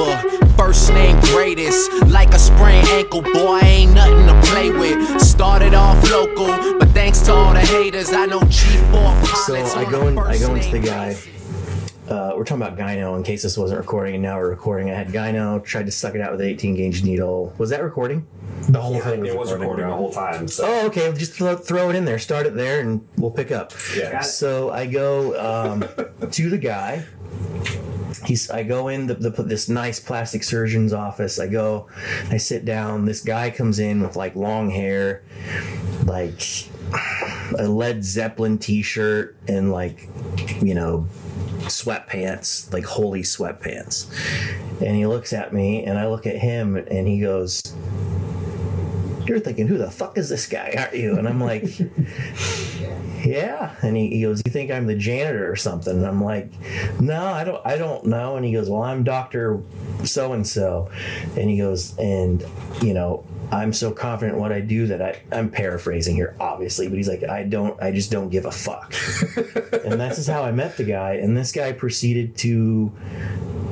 Super, first name greatest, like a sprained ankle, boy, ain't nothing to play with. Started off local, but thanks to all the haters, I know G4 pilots. So I go into the guy. We're talking about gyno in case this wasn't recording, and now we're recording. I had gyno, tried to suck it out with an 18 gauge needle. Was that recording? The whole thing was recording the whole time. So. Oh, okay. Just throw it in there. Start it there, and we'll pick up. Yeah. So I go to the guy. I go in this nice plastic surgeon's office. I sit down. This guy comes in with like long hair, like a Led Zeppelin t-shirt, and like, you know, sweatpants, like holy sweatpants. And he looks at me, and I look at him, and he goes, "You're thinking, who the fuck is this guy, aren't you?" And I'm like, "Yeah." And he goes, "You think I'm the janitor or something?" And I'm like, "No, I don't know." And he goes, "Well, I'm Dr. So-and-so." And he goes, "And, you know, I'm so confident in what I do that I'm paraphrasing here, obviously, but he's like, I just don't give a fuck." And that's just how I met the guy. And this guy proceeded to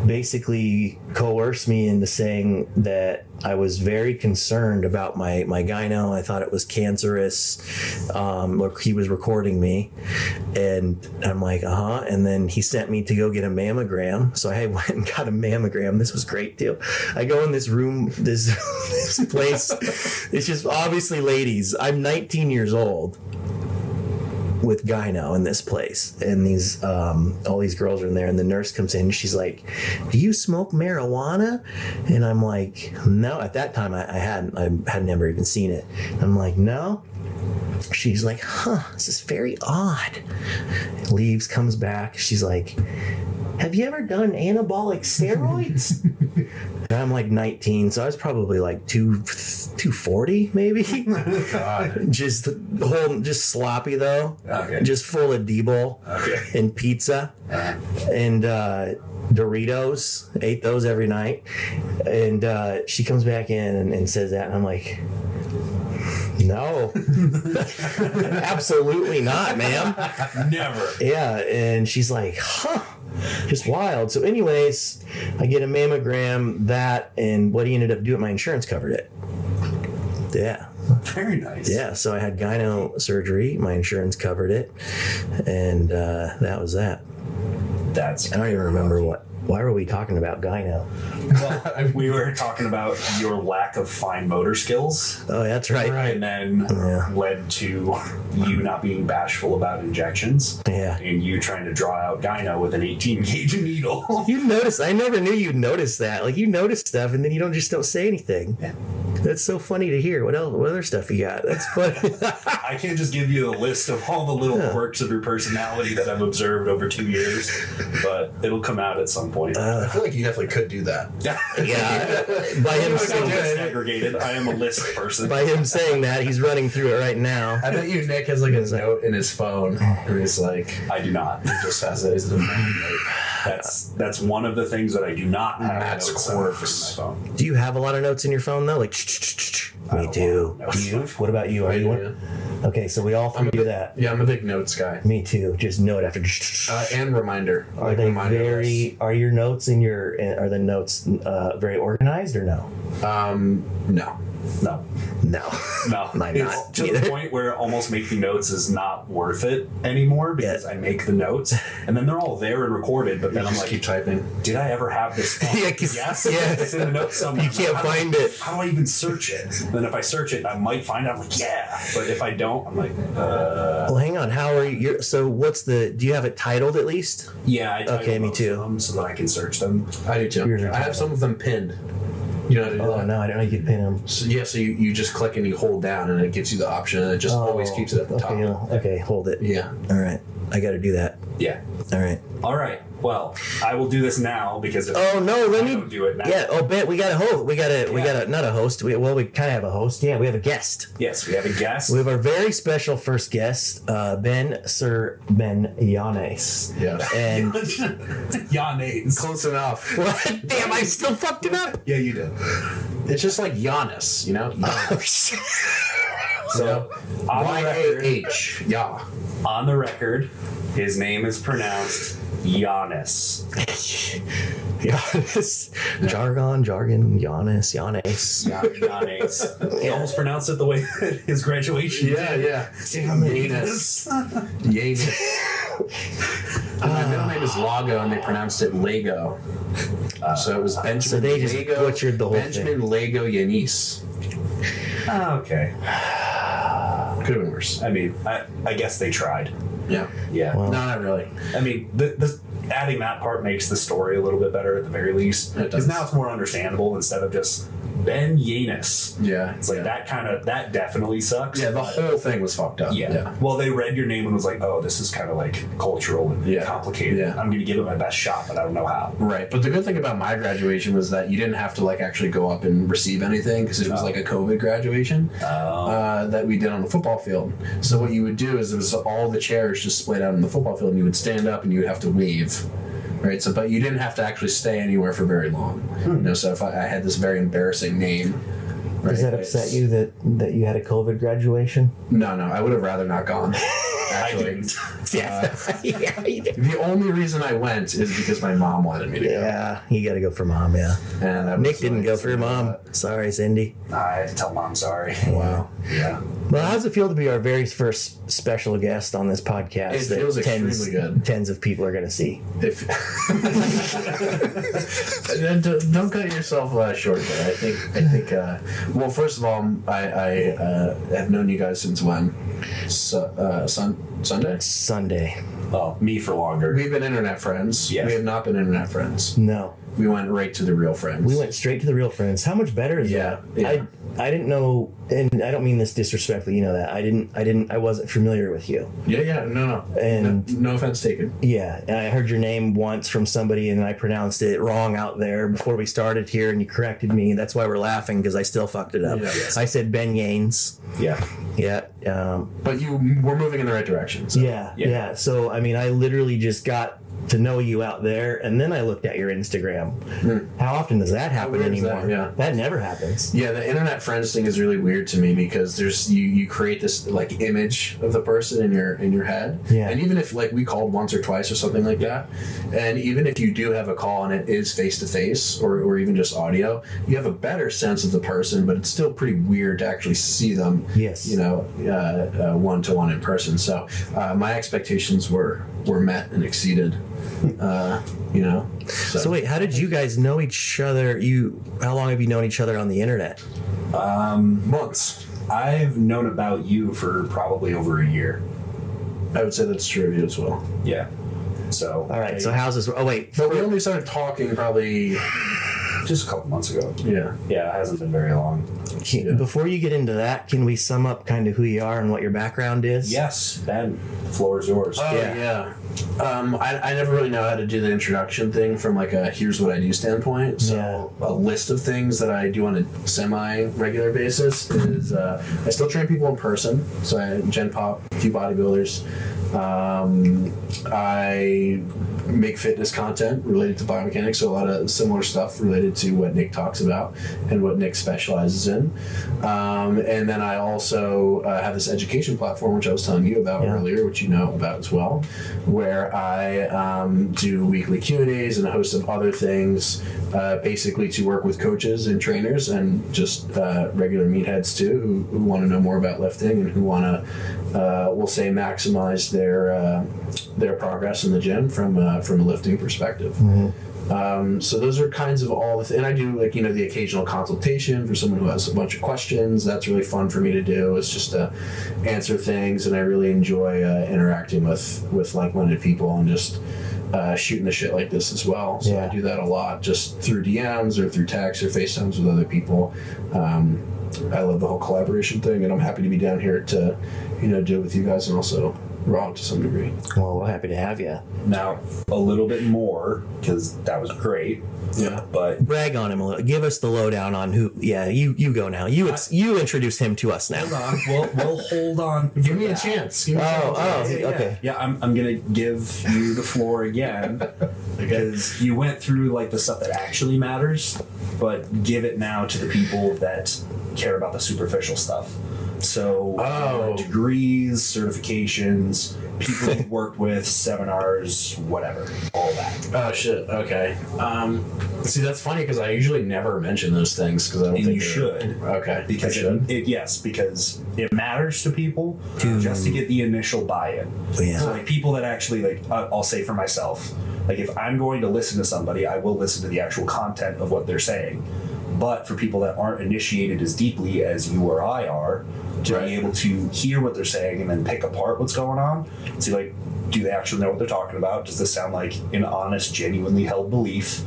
basically coerce me into saying that I was very concerned about my gyno. I thought it was cancerous. Look, he was recording me, and I'm like, and then he sent me to go get a mammogram. So I went and got a mammogram. This was great too. I go in this room, this place. It's just obviously ladies. I'm 19 years old with gyno in this place, and these all these girls are in there, and the nurse comes in and she's like, "Do you smoke marijuana?" And I'm like, "No." At that time I had never even seen it. I'm like, "No." She's like, "This is very odd." Leaves, comes back, she's like, "Have you ever done anabolic steroids?" And I'm like 19, so I was probably like 240 maybe. God. Just sloppy though. Okay. Just full of D-bowl and pizza and Doritos. Ate those every night. And she comes back in and says that, and I'm like, "No." Absolutely not, ma'am. Never. Yeah, and she's like, just wild. So anyways, I get a mammogram, that, and what he ended up doing, my insurance covered it. Yeah. Very nice. Yeah, so I had gyno surgery, my insurance covered it, and that was that. I don't even remember why were we talking about gyno? Well, we were talking about your lack of fine motor skills. Oh, that's right. And then led to you not being bashful about injections. Yeah. And you trying to draw out gyno with an 18 gauge needle. You noticed, I never knew you'd notice that. Like, you notice stuff and then you don't say anything. Yeah. That's so funny to hear. What other stuff you got? That's funny. I can't just give you a list of all the little quirks of your personality that I've observed over 2 years, but it'll come out at some point. I feel like you definitely could do that. Yeah. By him aggregated. I am a list person. By him saying that, he's running through it right now. I bet you Nick has like a note in his phone where he's like, I do not. He just has it as a note. That's one of the things that I do not have. That's notes core for my phone. Do you have a lot of notes in your phone though? Like, me too. You? What about you? Are you one? Okay, so we all three do that. Yeah, I'm a big notes guy. Me too. Just note after. And reminder. Are they very? Are your notes are the notes very organized or no? No. Mine It's not. to the point where almost making notes is not worth it anymore because I make the notes and then they're all there and recorded, but then I'm like, keep typing. Did I ever have this phone? Yes. It's in the notes somewhere. You can't find it. How do I even search it? And then if I search it, I might find it. I'm like, yeah. But if I don't, I'm like, Well, hang on. How are you? So do you have it titled at least? Yeah. I okay, me too. Them so that I can search them. I do too. I have some of them pinned. You know how to do that? Oh, no, I don't know. You can pin them. So you just click and you hold down and it gives you the option and it just always keeps it at the top. Okay, hold it. Yeah. All right. I got to do that. Yeah. All right. Well, I will do this now because if let me don't do it now. Yeah. Oh, Ben, we got a host. We got a not a host. We kind of have a host. Yeah, we have a guest. Yes, we have a guest. We have our very special first guest, Sir Ben YANES. Yeah. And YANES. Close enough. What? Damn, I still fucked it up. Yeah, you did. It's just like Giannis, you know? Oh shit. So, Y-A-H. Yeah. On the record, his name is pronounced Giannis. Giannis. Jargon, Giannis. Yanes. He almost pronounced it the way his graduation. Yeah. YANES. My middle name is Lago, and they pronounced it Lego. So it was Benjamin. So they just Lego, butchered the whole Benjamin thing. Lego Yanis. Okay. Could have been worse. I mean, I guess they tried. Yeah. Yeah. Well, No, not really. I mean, the adding that part makes the story a little bit better at the very least. It does. Because now it's more understandable instead of just Ben Yanes. Yeah. It's like that definitely sucks. Yeah, the but- whole thing was fucked up. Yeah. Well, they read your name and was like, oh, this is kind of like cultural and complicated. Yeah. I'm going to give it my best shot, but I don't know how. Right, but the good thing about my graduation was that you didn't have to like actually go up and receive anything because it was like a COVID graduation that we did on the football field. So what you would do is it was all the chairs just splayed out on the football field, and you would stand up and you would have to wave. Right, so but you didn't have to actually stay anywhere for very long. You know, so if I had this very embarrassing name. Right, does that upset you that you had a COVID graduation? No, I would have rather not gone. Actually, Yeah, you did. the only reason I went is because my mom wanted me to go. Yeah, you got to go for mom. Yeah, And I Nick was didn't like, go for mom. Sorry, Cindy. I had to tell Mom sorry. Wow. Yeah. Well, how does it feel to be our very first special guest on this podcast? It that feels extremely good. Tens of people are going to see. If don't cut yourself short there. I think. Well, first of all, I have known you guys since when? Sunday. Sunday. Well, me for longer. We've been internet friends. Yes. We have not been internet friends. No, We went right to the real friends. we went straight to the real friends. How much better is that? Yeah. I didn't know, and I don't mean this disrespectfully. You know that I wasn't familiar with you. Yeah. No. And- no offense taken. Yeah, and I heard your name once from somebody, and I pronounced it wrong out there before we started here, and you corrected me. That's why we're laughing, because I still fucked it up. Yeah. Yes. I said Ben Yanes. Yeah. Yeah. But you were moving in the right direction. So. Yeah. So I mean, I literally just got to know you out there, and then I looked at your Instagram. How often does that happen weird is anymore? that? Yeah. That never happens. Yeah, the internet friends thing is really weird to me because there's you create this like image of the person in your head. Yeah. And even if like we called once or twice or something like that, and even if you do have a call and it is face to face or even just audio, you have a better sense of the person, but it's still pretty weird to actually see them. Yes. You know, 1-to-1 in person. So my expectations were met and exceeded. You know. So wait, how did you guys know each other? How long have you known each other on the internet? Months. I've known about you for probably over a year. I would say that's true of you as well. Yeah. So. All right. So how's this? Oh wait. But we only started talking probably. Just a couple months ago. Yeah. Yeah, it hasn't been very long. Before you get into that, can we sum up kind of who you are and what your background is? Yes, Ben, the floor is yours. Oh, yeah. I never really know how to do the introduction thing from like a here's what I do standpoint. So a list of things that I do on a semi-regular basis is I still train people in person. So I gen pop, a few bodybuilders. I make fitness content related to biomechanics, so a lot of similar stuff related to what Nick talks about and what Nick specializes in. And then I also have this education platform, which I was telling you about earlier, which you know about as well, where I do weekly Q&As and a host of other things, basically to work with coaches and trainers and just regular meatheads too, who want to know more about lifting and who want to, we'll say, maximize their progress in the gym from a lifting perspective. So those are kinds of all and I do like, you know, the occasional consultation for someone who has a bunch of questions. That's really fun for me to do. It's just to answer things, and I really enjoy interacting with like-minded people and just shooting the shit like this as well. So I do that a lot just through DMs or through texts or FaceTimes with other people. I love the whole collaboration thing, and I'm happy to be down here to, you know, do it with you guys and also Rob to some degree. Well, we're happy to have you. Now, a little bit more, because that was great. Yeah. But Brag on him a little. Give us the lowdown on who. Yeah, you go now. You introduce him to us now. hold on. We'll hold on. Give me a chance. Give me a chance. Okay. Yeah, I'm gonna give you the floor again because you went through like the stuff that actually matters, but give it now to the people that care about the superficial stuff. So degrees, certifications, people you've worked with, seminars, whatever, all that. Oh shit. Okay. See, that's funny because I usually never mention those things because I don't And think you should. Okay. Because because it matters to people just to get the initial buy-in. Yeah. So like people that actually like, I'll say for myself, like if I'm going to listen to somebody, I will listen to the actual content of what they're saying. But for people that aren't initiated as deeply as you or I are, to be able to hear what they're saying and then pick apart what's going on, see like, do they actually know what they're talking about? Does this sound like an honest, genuinely held belief?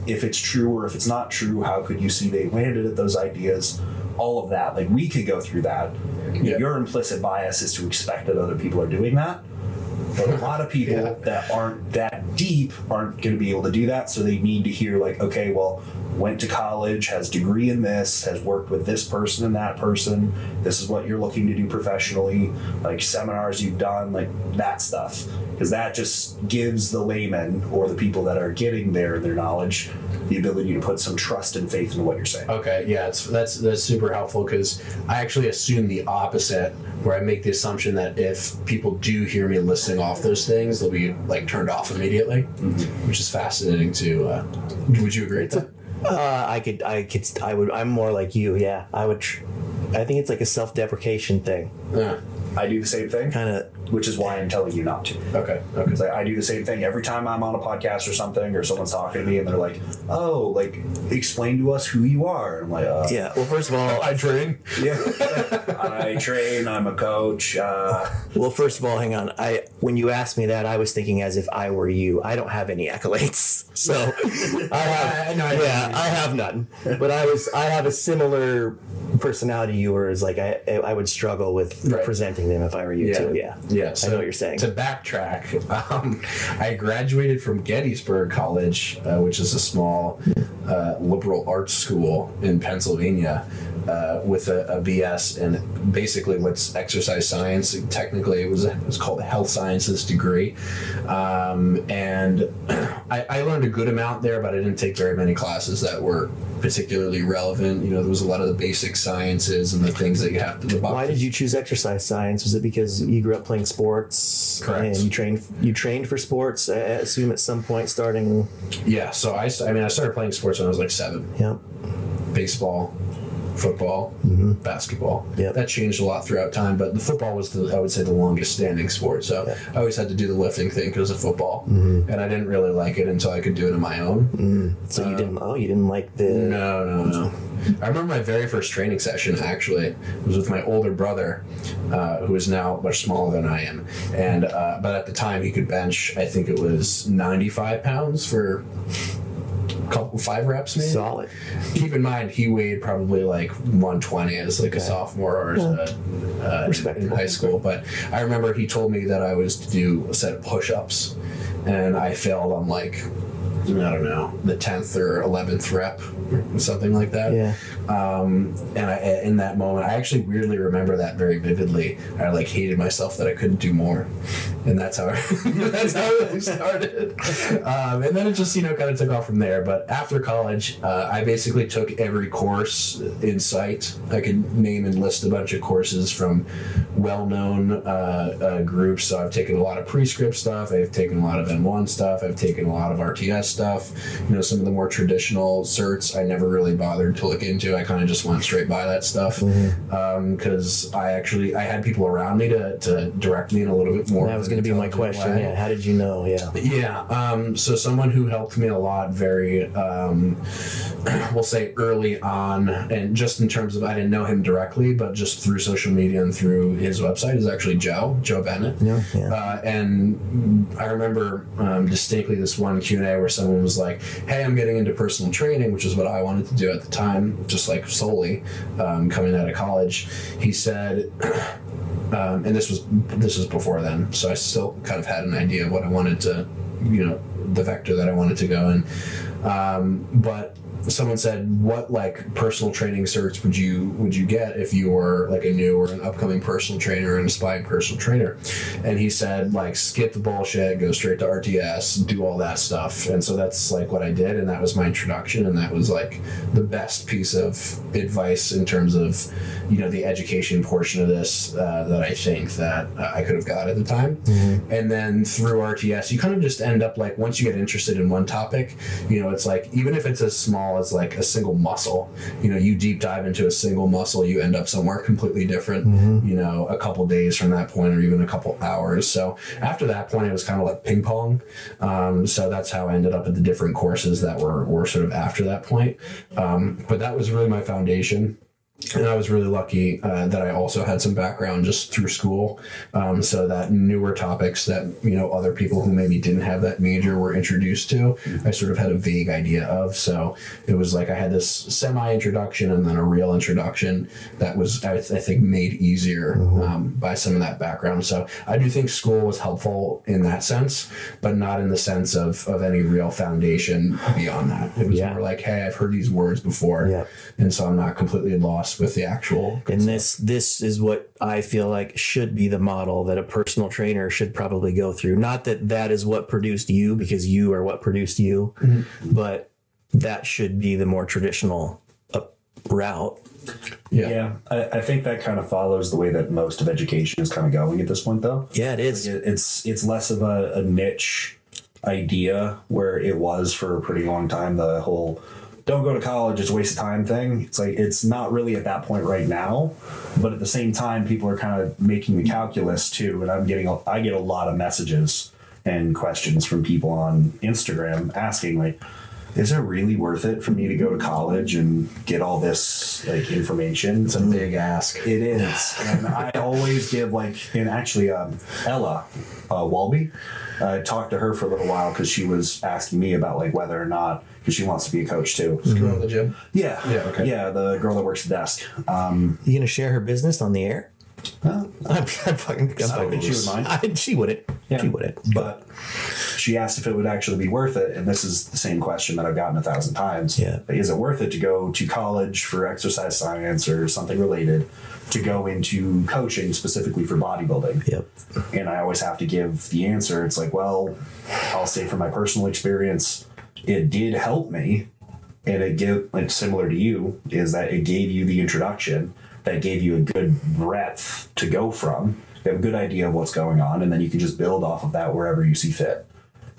If it's true or if it's not true, how could you see they landed at those ideas? All of that. Like we could go through that. Yeah. Your implicit bias is to expect that other people are doing that. But a lot of people that aren't that deep aren't going to be able to do that. So they need to hear like, okay, well, went to college, has degree in this, has worked with this person and that person. This is what you're looking to do professionally, like seminars you've done, like that stuff. Because that just gives the layman or the people that are getting their knowledge the ability to put some trust and faith into what you're saying. Okay, yeah, that's super helpful because I actually assume the opposite, where I make the assumption that if people do hear me listing off those things, they'll be like turned off immediately, which is fascinating to. Would you agree with that? I would. I'm more like you. Yeah, I would. I think it's like a self-deprecation thing. I do the same thing, Kind of. which is why I'm telling you not to. Okay. Because I do the same thing every time I'm on a podcast or something, or someone's talking to me and they're like, "Oh, like explain to us who you are." And I'm like, Yeah. Well, first of all, I train. yeah, I train. I'm a coach." Well, first of all, hang on. When you asked me that, I was thinking as if I were you. I don't have any accolades, so I have none. But I have a similar personality to yours. Like I would struggle with presenting them if I were you too. Yeah. Yeah. So I know what you're saying. To backtrack, I graduated from Gettysburg College, which is a small liberal arts school in Pennsylvania, with a BS in basically what's exercise science. Technically, it was called a health sciences degree, and I learned a good amount there, but I didn't take very many classes that were particularly relevant. You know, there was a lot of the basic sciences and the things that you have to. Why did you choose exercise science? Was it because you grew up playing sports? Correct. And you trained for sports? I assume at some point starting. Yeah. So I started playing sports when I was like 7. Yep. Baseball, football, basketball. Yep. That changed a lot throughout time, but the football was I would say the longest standing sport. So I always had to do the lifting thing because of football, and I didn't really like it until I could do it on my own. So you didn't like the. No. I remember my very first training session actually was with my older brother, who is now much smaller than I am, and but at the time he could bench, I think it was 95 pounds for 5 reps maybe. Solid. Keep in mind he weighed probably like 120 as like a sophomore or in high school, but I remember he told me that I was to do a set of push-ups, and I failed on like, I don't know, the 10th or 11th rep or something like that. Yeah. And in that moment, I actually weirdly remember that very vividly. I like hated myself that I couldn't do more, and that's how that's how it really started. And then it just kind of took off from there. But after college, I basically took every course in sight. I could name and list a bunch of courses from well-known groups. So I've taken a lot of prescript stuff. I've taken a lot of M1 stuff. I've taken a lot of RTS stuff. Some of the more traditional certs I never really bothered to look into. I kind of just went straight by that stuff because I had people around me to direct me in a little bit more. That was going to be my question. Way. Yeah, how did you know? Yeah. So someone who helped me a lot, very, we'll say early on, and just in terms of I didn't know him directly, but just through social media and through his website, is actually Joe Bennett. Yeah. And I remember distinctly this one Q&A where someone was like, "Hey, I'm getting into personal training," which is what I wanted to do at the time, just like solely coming out of college. He said, and this was before then, so I still kind of had an idea of what I wanted to, the vector that I wanted to go in. But someone said, what like personal training certs would you get if you were like a new or an upcoming personal trainer or an aspiring personal trainer? And he said, like, skip the bullshit, go straight to RTS, do all that stuff. And so that's like what I did, and that was my introduction, and that was like the best piece of advice in terms of, you know, the education portion of this that I think that I could have got at the time. Mm-hmm. And then through RTS, you kind of just end up like, once you get interested in one topic, you know, it's like, even if it's as small as like a single muscle, you know, you deep dive into a single muscle, you end up somewhere completely different, you know, a couple days from that point, or even a couple hours. So after that point, it was kind of like ping pong. So that's how I ended up at the different courses that were sort of after that point. But that was really my foundation. And I was really lucky that I also had some background just through school, so that newer topics that, you know, other people who maybe didn't have that major were introduced to, I sort of had a vague idea of. So it was like I had this semi-introduction and then a real introduction that was, I think, made easier by some of that background. So I do think school was helpful in that sense, but not in the sense of any real foundation beyond that. It was more like, hey, I've heard these words before, and so I'm not completely lost with the actual. And this is what I feel like should be the model that a personal trainer should probably go through. Not that that is what produced you, because you are what produced you, but that should be the more traditional route. Yeah, I think that kind of follows the way that most of education is kind of going at this point, though. Yeah, it is. Like it's less of a niche idea where it was for a pretty long time. The whole don't go to college, it's a waste of time thing. It's like, it's not really at that point right now, but at the same time, people are kind of making the calculus too. And I get a lot of messages and questions from people on Instagram asking, like, is it really worth it for me to go to college and get all this like information? It's a big ask. It is. And I always give and actually Ella Walby, I talked to her for a little while because she was asking me about like whether or not, because she wants to be a coach too. This girl at the gym? Yeah. Yeah, okay. Yeah, the girl that works the desk. You gonna share her business on the air? I'm fucking. I don't think she would mind. She wouldn't. Yeah. She wouldn't. But she asked if it would actually be worth it, and this is the same question that I've gotten 1,000 times. Yeah. Is it worth it to go to college for exercise science or something related, to go into coaching specifically for bodybuilding? Yep. And I always have to give the answer. It's like, well, I'll say from my personal experience, it did help me, and it's similar to you, is that it gave you the introduction that gave you a good breadth to go from. You have a good idea of what's going on, and then you can just build off of that wherever you see fit.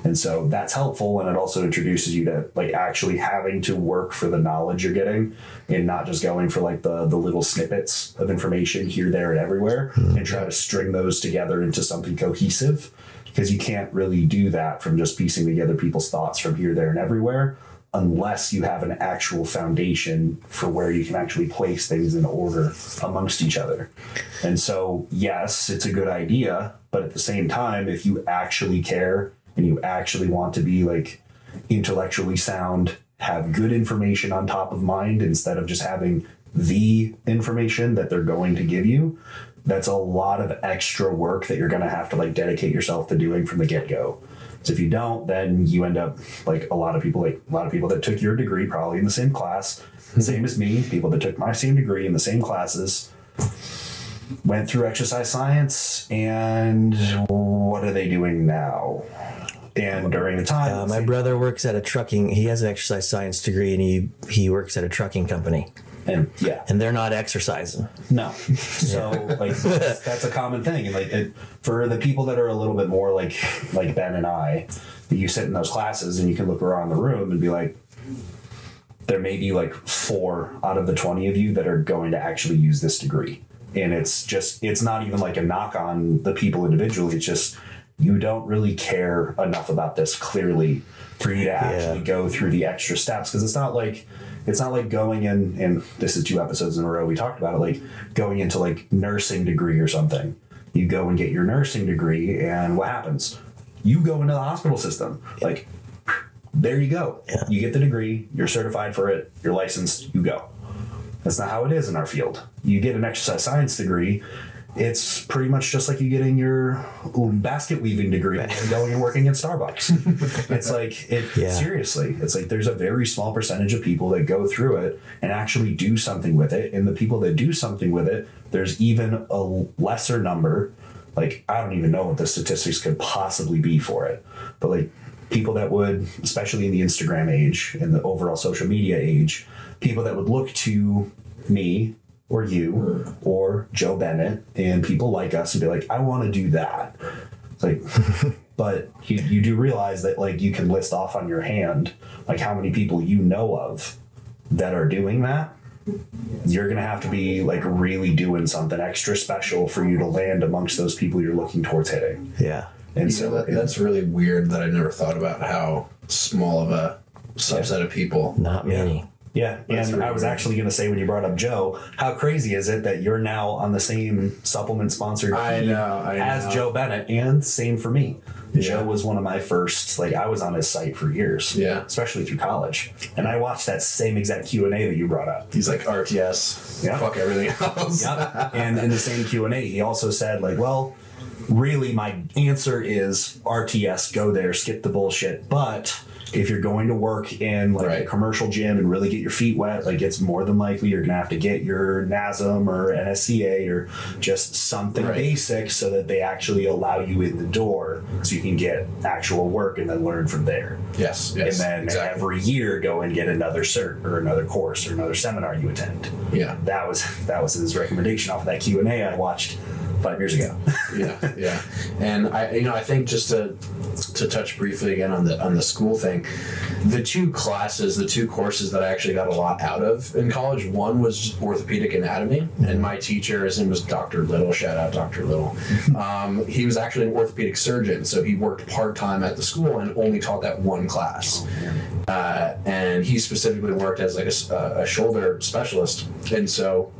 And so that's helpful, and it also introduces you to like actually having to work for the knowledge you're getting, and not just going for like the little snippets of information here, there, and everywhere, and try to string those together into something cohesive, because you can't really do that from just piecing together people's thoughts from here, there, and everywhere, unless you have an actual foundation for where you can actually place things in order amongst each other. And so, yes, it's a good idea, but at the same time, if you actually care and you actually want to be like intellectually sound, have good information on top of mind instead of just having the information that they're going to give you, that's a lot of extra work that you're going to have to like dedicate yourself to doing from the get-go. So if you don't, then you end up like a lot of people that took your degree probably in the same class, same as me, people that took my same degree in the same classes, went through exercise science, and what are they doing now? And during the time, my brother works at he has an exercise science degree, and he works at a trucking company. And they're not exercising. No. So like that's a common thing. And like for the people that are a little bit more like Ben and I, you sit in those classes and you can look around the room and be like, there may be like 4 out of the 20 of you that are going to actually use this degree. And it's not even like a knock on the people individually. It's just, you don't really care enough about this clearly for you to actually go through the extra steps. Because it's not like going in, and this is 2 episodes in a row we talked about it, like going into like nursing degree or something. You go and get your nursing degree, and what happens? You go into the hospital system. Like, there you go. Yeah. You get the degree, you're certified for it, you're licensed, you go. That's not how it is in our field. You get an exercise science degree, It's pretty much just like you getting your basket weaving degree and going and working at Starbucks. It's like, seriously, it's like there's a very small percentage of people that go through it and actually do something with it. And the people that do something with it, there's even a lesser number. Like, I don't even know what the statistics could possibly be for it. But like people that would, especially in the Instagram age and the overall social media age, people that would look to me or you or Joe Bennett and people like us and be like, I want to do that. It's like, but you do realize that like you can list off on your hand like how many people you know of that are doing that. You're going to have to be like really doing something extra special for you to land amongst those people you're looking towards hitting. Yeah. And so that's really weird that I never thought about how small of a subset of people. Not many. Yeah, and really I was actually going to say when you brought up Joe, how crazy is it that you're now on the same supplement sponsored team as Joe Bennett, and same for me. Yeah. Joe was one of my first, like I was on his site for years, especially through college, and I watched that same exact Q&A that you brought up. He's like RTS, fuck everything else. And in the same Q&A, he also said like, well, really my answer is RTS, go there, skip the bullshit, but if you're going to work in like a commercial gym and really get your feet wet, like it's more than likely you're gonna have to get your NASM or NSCA or just something basic so that they actually allow you in the door so you can get actual work and then learn from there. Yes. And then every year go and get another cert or another course or another seminar you attend. Yeah. That was his recommendation off of that Q&A I watched 5 years ago. Yeah. And I think just to touch briefly again on the school thing, the two courses that I actually got a lot out of in college, one was orthopedic anatomy, and my teacher, his name was Dr. Little, shout out Dr. Little. He was actually an orthopedic surgeon, so he worked part-time at the school and only taught that one class. And he specifically worked as like a shoulder specialist, and so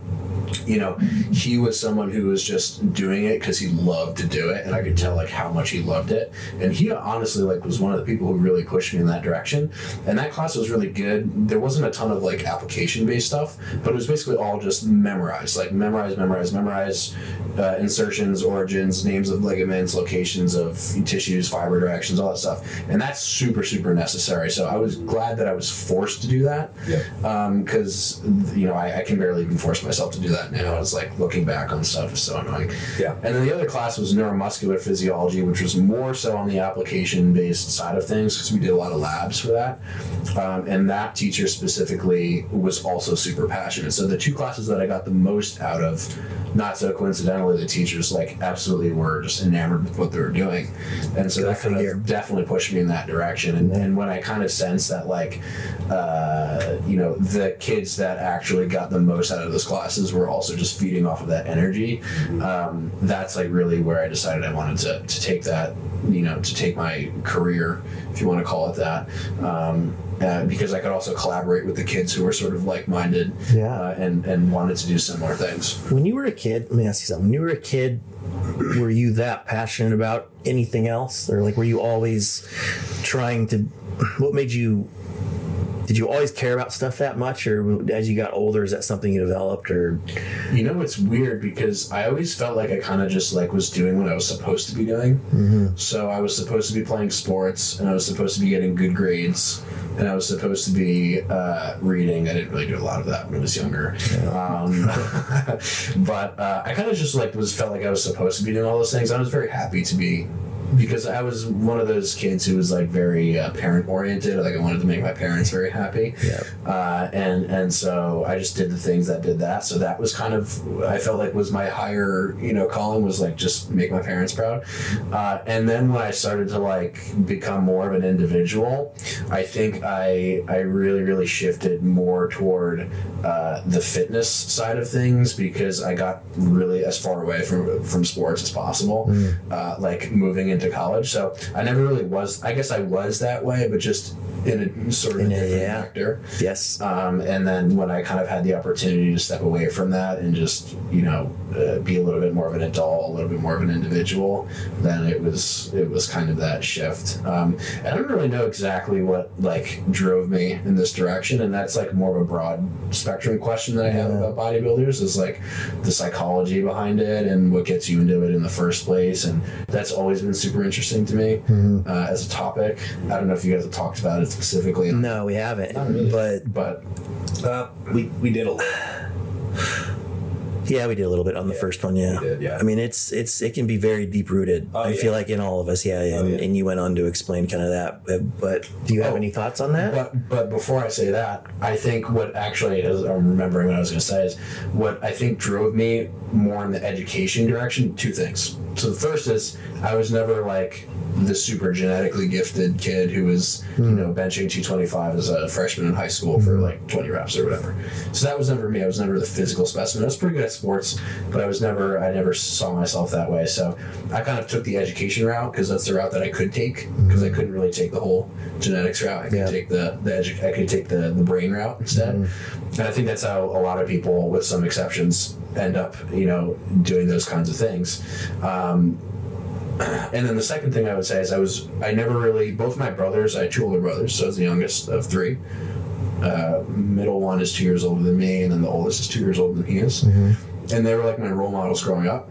he was someone who was just doing it because he loved to do it, and I could tell like how much he loved it. And he honestly like was one of the people who really pushed me in that direction. And that class was really good. There wasn't a ton of like application based stuff, but it was basically all just memorize insertions, origins, names of ligaments, locations of tissues, fiber directions, all that stuff. And that's super, super necessary. So I was glad that I was forced to do that, because I can barely even force myself to do that now. It's like looking back on stuff is so annoying. Yeah. And then the other class was neuromuscular physiology, which was more so on the application based side of things because we did a lot of labs for that. And that teacher specifically was also super passionate. So the two classes that I got the most out of, not so coincidentally, the teachers like absolutely were just enamored with what they were doing. And so that kind of definitely pushed me in that direction. And then when I kind of sensed that like, the kids that actually got the most out of those classes were also just feeding off of that energy. That's like really where I decided I wanted to take that, to take my career, if you want to call it that. Because I could also collaborate with the kids who were sort of like-minded and wanted to do similar things. When you were a kid, let me ask you something. When you were a kid, were you that passionate about anything else? Or like, were you always trying to, what made you, did you always care about stuff that much? Or as you got older, is that something you developed? Or it's weird because I always felt like I kind of just like was doing what I was supposed to be doing. Mm-hmm. So I was supposed to be playing sports, and I was supposed to be getting good grades, and I was supposed to be reading. I didn't really do a lot of that when I was younger. But I kind of just like felt like I was supposed to be doing all those things. I was very happy to be, because I was one of those kids who was like very parent oriented. Like I wanted to make my parents very happy. And so I just did the things that did that. So that was kind of, I felt like was my higher, calling, was like just make my parents proud. And then when I started to like become more of an individual, I think I really, really shifted more toward the fitness side of things, because I got really as far away from sports as possible. Like moving into into college. So I never really was. I guess I was that way, but just in a sort of a different vector. Yes. And then when I kind of had the opportunity to step away from that and just, be a little bit more of an adult, a little bit more of an individual, then it was kind of that shift. I don't really know exactly what like drove me in this direction, and that's like more of a broad spectrum question that I have about bodybuilders, is like the psychology behind it and what gets you into it in the first place, and that's always been super interesting to me as a topic. I don't know if you guys have talked about it specifically. No, we haven't. Not really. But we did a little. yeah, we did a little bit on the first one. Yeah. We did, yeah. I mean, it can be very deep rooted. I feel like in all of us. Yeah. And you went on to explain kind of that. But do you have any thoughts on that? But before I say that, I think what actually is, I'm remembering what I was going to say, is what I think drove me more in the education direction. Two things. So the first is I was never like the super genetically gifted kid who was, benching 225 as a freshman in high school for like 20 reps or whatever. So that was never me. I was never the physical specimen. I was pretty good at sports, but I never saw myself that way. So I kind of took the education route because that's the route that I could take, because I couldn't really take the whole genetics route. I could take I could take the brain route instead. And I think that's how a lot of people, with some exceptions, end up, doing those kinds of things. And then the second thing I would say is I never really, both my brothers, I had two older brothers, so I was the youngest of three. Middle one is 2 years older than me, and then the oldest is 2 years older than he is. And they were like my role models growing up,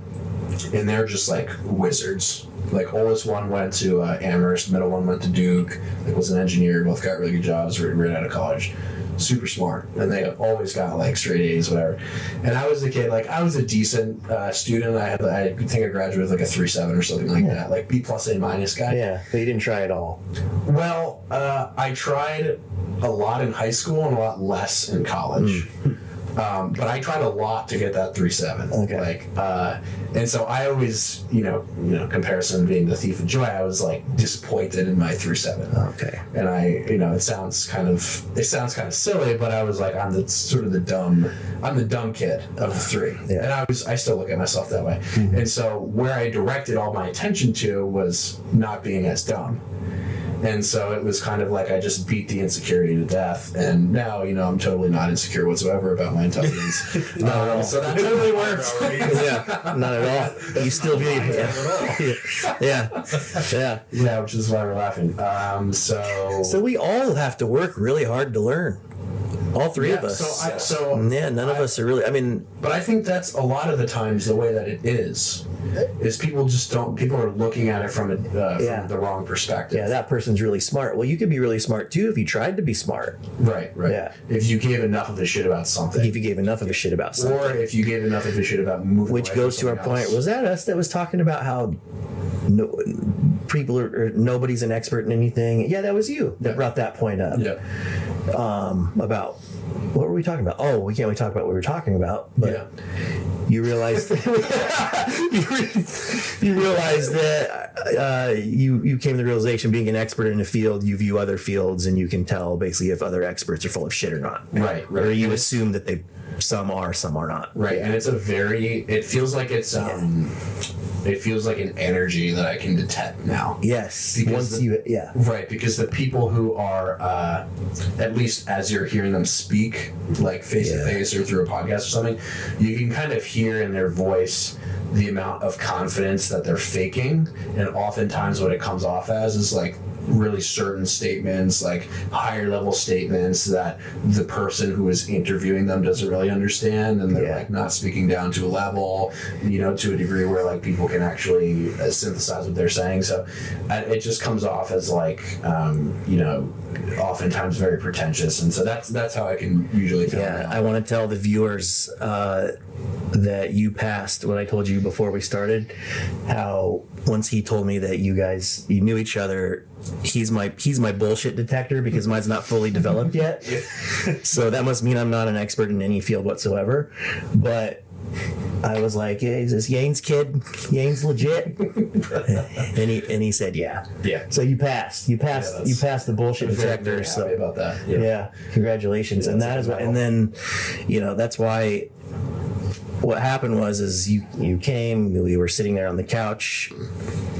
and they're just like wizards. Like, oldest one went to Amherst, middle one went to Duke, like was an engineer, both got really good jobs right out of college. Super smart, and they always got like straight A's, whatever. And I was a kid, like I was a decent student. I think I graduated with like a 3.7 or something like that, like B plus A minus guy. Yeah, but you didn't try at all. Well, I tried a lot in high school and a lot less in college. But I tried a lot to get that 3.7. Okay. And so I always, comparison being the thief of joy, I was like disappointed in my 3.7. Okay. And it sounds kind of silly, but I was like, I'm the dumb kid of the three. Yeah. And I still look at myself that way. And so where I directed all my attention to was not being as dumb. And so it was kind of like I just beat the insecurity to death, and now I'm totally not insecure whatsoever about my intelligence. Not at all. So that totally works. Yeah, not at all. You still view Yeah, which is why we're laughing. So we all have to work really hard to learn. All three of us. None of us are really. I mean, but I think that's a lot of the times the way that it is people just don't. People are looking at it from the wrong perspective. Yeah, that person's really smart. Well, you could be really smart too if you tried to be smart. Right. Yeah. If you gave enough of a shit about something. If you gave enough of a shit about something. Or if you gave enough of a shit about moving. Which goes to our point. Was that us that was talking about how nobody's an expert in anything? Yeah, that was you that brought that point up. Yeah. About what were we talking about? Oh, we can't really talk about what we were talking about, but you realized you realized that you came to the realization, being an expert in a field, you view other fields and you can tell basically if other experts are full of shit or not. Right. Or you assume that some are, some are not. Right, and it feels like it's it feels like an energy that I can detect now. Yes. Because Right, because the people who are, at least as you're hearing them speak, like face to face or through a podcast or something, you can kind of hear in their voice the amount of confidence that they're faking, and oftentimes what it comes off as is like really certain statements, like higher level statements that the person who is interviewing them doesn't really understand, and they're like not speaking down to a level, to a degree where like people can actually synthesize what they're saying. So it just comes off as like oftentimes very pretentious, and so that's how I can usually tell. I want to tell the viewers that you passed what I told you before we started, how once he told me that you knew each other, he's my bullshit detector, because mine's not fully developed yet. So that must mean I'm not an expert in any field whatsoever. But I was like, hey, is this Yanes kid? Yanes legit? and he said, yeah. So you passed. You passed the bullshit detector. Very so happy about that. Yeah. Congratulations. And that is why. And then, that's why what happened was you came, we were sitting there on the couch.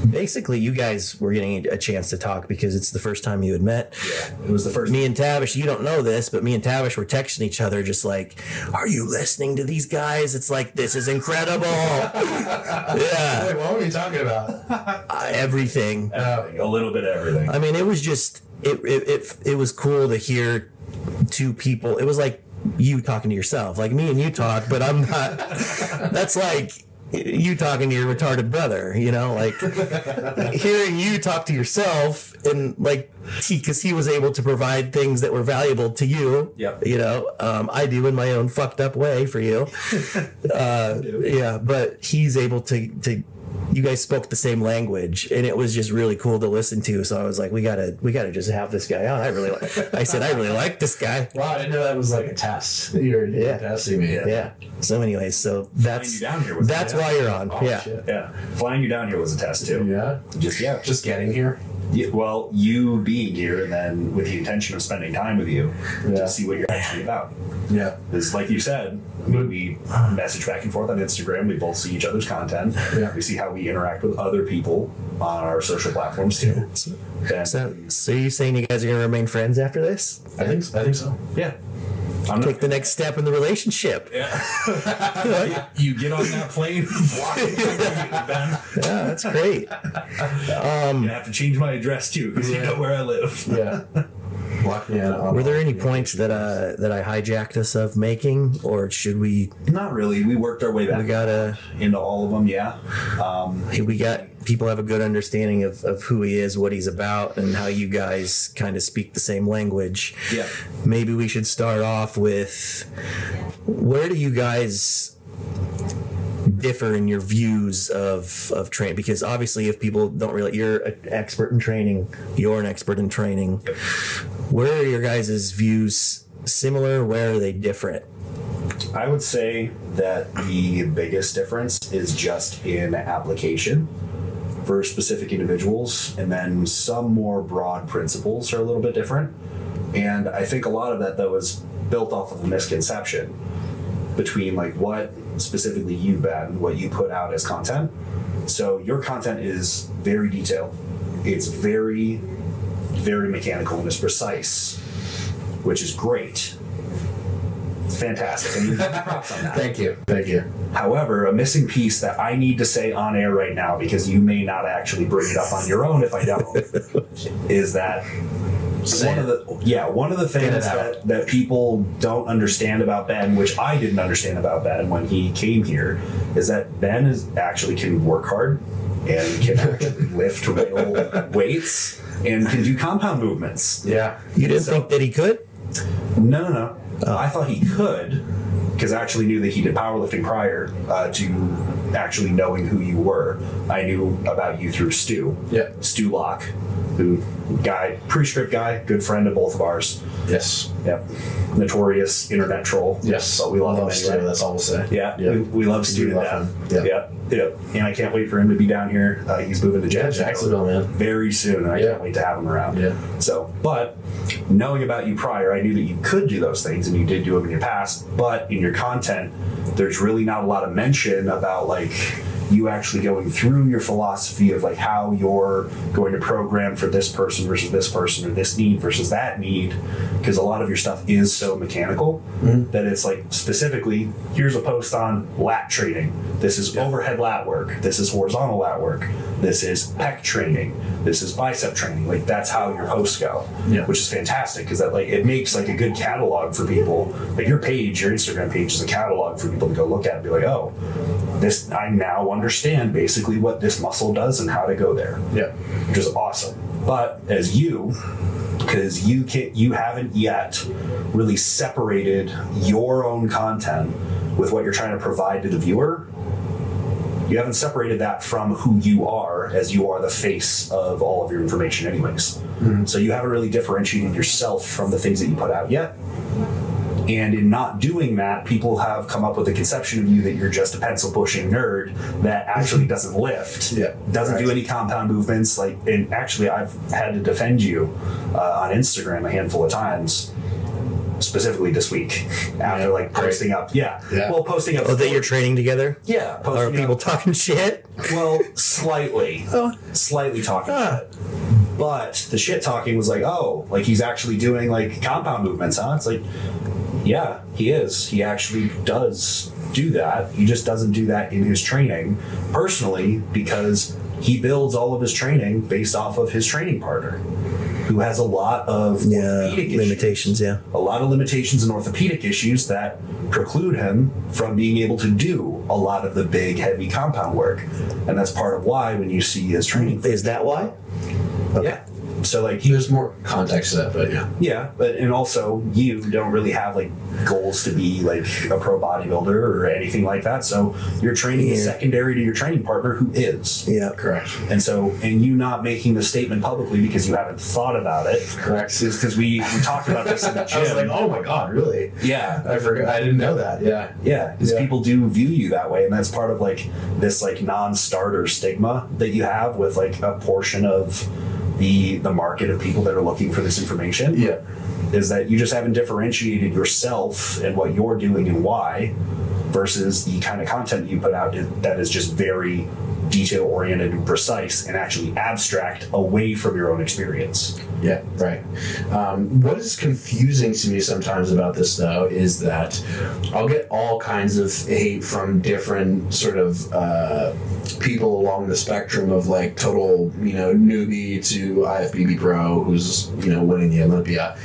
Basically, you guys were getting a chance to talk because it's the first time you had met. Yeah, it was the first. Me and Tavish, you don't know this, but me and Tavish were texting each other just like, are you listening to these guys? It's like, this is incredible. Yeah. Wait, what were you talking about? Everything. A little bit of everything. I mean, it was just, it was cool to hear two people. It was like you talking to yourself, like me and you talk, but I'm not. That's like you talking to your retarded brother, you know, like hearing you talk to yourself, and like because he was able to provide things that were valuable to you. Yep. You know, I do in my own fucked up way for you. Yeah, but he's able to. You guys spoke the same language, and it was just really cool to listen to. So I was like, we gotta just have this guy on. I really like this guy. Wow, I didn't know that was like a test. You're testing me. Yeah. So anyways, so that's you down here was that's why you're on. Oh, Yeah. shit. Yeah, flying you down here was a test too. Yeah. Just getting here. Yeah, well, you being here, and then with the intention of spending time with you Yeah. to see what you're actually about. Yeah. Because, like you said, I mean, we message back and forth on Instagram. We both see each other's content. Yeah. We see how we interact with other people on our social platforms too. And, So you saying you guys are gonna remain friends after this? I think so. yeah, I'm Take the next step in the relationship. you get on that plane, walk Ben. Yeah, that's great. You have to change my address too, because you know where I live. Yeah. Lock me out. Were there any points that I hijacked us of making, or should we? Not really. We worked our way back We gotta. into all of them. Yeah. We got people have a good understanding of who he is, what he's about, and how you guys kind of speak the same language. Yeah. Maybe we should start off with where do you guys differ in your views of training? Because obviously, if people don't really, you're an expert in training, you're an expert in training. Where are your guys' views similar? Where are they different? I would say that the biggest difference is just in application for specific individuals, and then some more broad principles are a little bit different. And I think a lot of that, though, is built off of a misconception between like what specifically you've been, what you put out as content. So your content is very detailed. It's very, very mechanical and it's precise, which is great. It's fantastic. I mean, props on that. Thank you. However, a missing piece that I need to say on air right now, because you may not actually bring it up on your own if I don't, is that one of the things that people don't understand about Ben, which I didn't understand about Ben when he came here, is that Ben can work hard and can actually lift real weights and can do compound movements. Yeah. You didn't think that he could? No. I thought he could, because I actually knew that he did powerlifting prior to actually knowing who you were. I knew about you through Stu. Yeah. Stu Locke, pre-strip guy, good friend of both of ours. Yes. Yep. Notorious internet troll. Yes. But we love him anyway. Stu, that's all we'll say. Yeah. Yeah. We love Stu to death. Yeah. And I can't wait for him to be down here. He's moving to Jacksonville, man. very soon, and I can't wait to have him around. Yeah. So, but knowing about you prior, I knew that you could do those things, and you did do them in your past. But in your content, there's really not a lot of mention about like you actually going through your philosophy of like how you're going to program for this person versus this person, or this need versus that need, because a lot of your stuff is so mechanical that it's like specifically, here's a post on lat training. This is overhead lat work. This is horizontal lat work. This is pec training. This is bicep training. Like that's how your posts go, which is fantastic because that like it makes like a good catalog for people. Like your Instagram page is a catalog for people to go look at and be like, oh, this I now understand basically what this muscle does and how to go there. Yeah. Which is awesome. But as because you haven't yet really separated your own content with what you're trying to provide to the viewer. You haven't separated that from who you are, as you are the face of all of your information anyways. So you haven't really differentiated yourself from the things that you put out yet. And in not doing that, people have come up with a conception of you that you're just a pencil pushing nerd that actually doesn't lift, doesn't do any compound movements. And actually, I've had to defend you on Instagram a handful of times specifically this week after like posting up. Yeah. Well, posting up. Oh, that you're training together? Yeah. Are people talking shit? Well, slightly. Slightly talking shit. But the shit talking was like, oh, like he's actually doing like compound movements, huh? It's like, yeah, he is. He actually does do that. He just doesn't do that in his training personally because he builds all of his training based off of his training partner, who has a lot of orthopedic limitations. issues, a lot of limitations and orthopedic issues that preclude him from being able to do a lot of the big, heavy compound work, and that's part of why when you see his training. Is that why? Okay. Yeah. So like there's more context to that, but yeah, but and also you don't really have like goals to be like a pro bodybuilder or anything like that. So your training is secondary to your training partner, who is. Yeah, correct. And so, and you not making the statement publicly because you haven't thought about it. Correct. Is because we talked about this in the gym. I was like, oh my god, really? Yeah, I forgot. I didn't know that. Yeah, yeah. Because people do view you that way, and that's part of like this like non-starter stigma that you have with like a portion of the market of people that are looking for this information. Yeah. Is that you just haven't differentiated yourself and what you're doing and why versus the kind of content you put out that is just very detail oriented and precise and actually abstract away from your own experience. Yeah, right. What is confusing to me sometimes about this, though, is that I'll get all kinds of hate from different sort of people along the spectrum of like total, newbie to IFBB pro who's, winning the Olympia.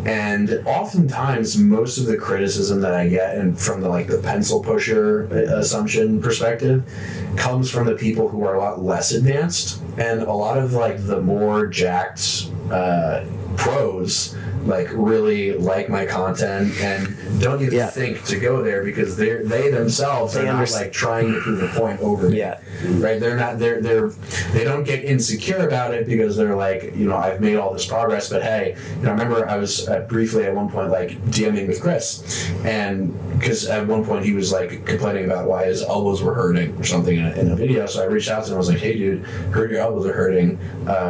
And oftentimes, most of the criticism that I get and from the pencil pusher assumption perspective comes from the people who are a lot less advanced, and a lot of the more jacked pros really like my content and don't even think to go there because they themselves are not trying to prove a point over me. Yeah. Right? They don't get insecure about it because they're I've made all this progress, but hey, I remember I was briefly at one point DMing with Chris, and because at one point he was complaining about why his elbows were hurting or something in a video, so I reached out to him. I was like, hey dude, heard your elbows are hurting,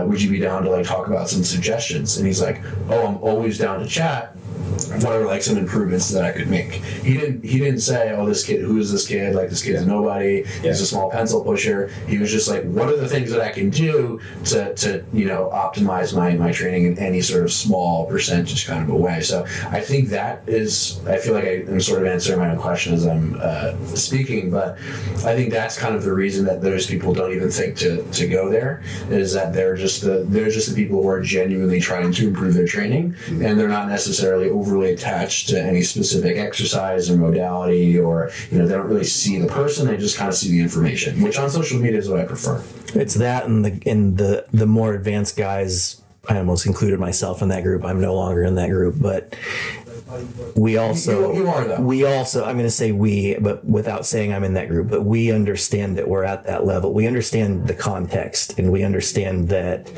would you be down to talk about some suggestions? And he's like, oh, I'm always down to chat. What are some improvements that I could make? He didn't say, oh, this kid, who is this kid? This kid's nobody. He's a small pencil pusher. He was just what are the things that I can do to optimize my training in any sort of small percentage kind of a way. So I think I feel like I am sort of answering my own question as I'm speaking, but I think that's kind of the reason that those people don't even think to go there, is that they're just the people who are genuinely trying to improve their training, and they're not necessarily overly attached to any specific exercise or modality, or they don't really see the person, they just kind of see the information, which on social media is what I prefer. It's that and the more advanced guys. I almost included myself in that group. I'm no longer in that group, but we also you are, though. We also, I'm going to say we, but without saying I'm in that group, but we understand that we're at that level. We understand the context, and we understand that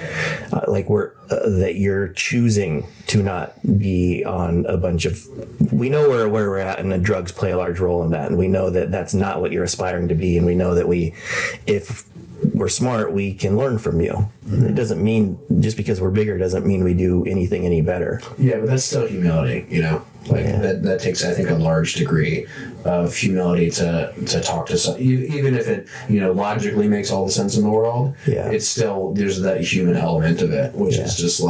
that you're choosing to not be on a bunch of, we know where we're at, and the drugs play a large role in that, and we know that that's not what you're aspiring to be, and we know that if we're smart, we can learn from you. Mm-hmm. It doesn't mean just because we're bigger doesn't mean we do anything any better. Yeah, but that's still humility, that takes, I think, a large degree of humility to talk to some, even if it logically makes all the sense in the world. Yeah, it's still, there's that human element of it, which is just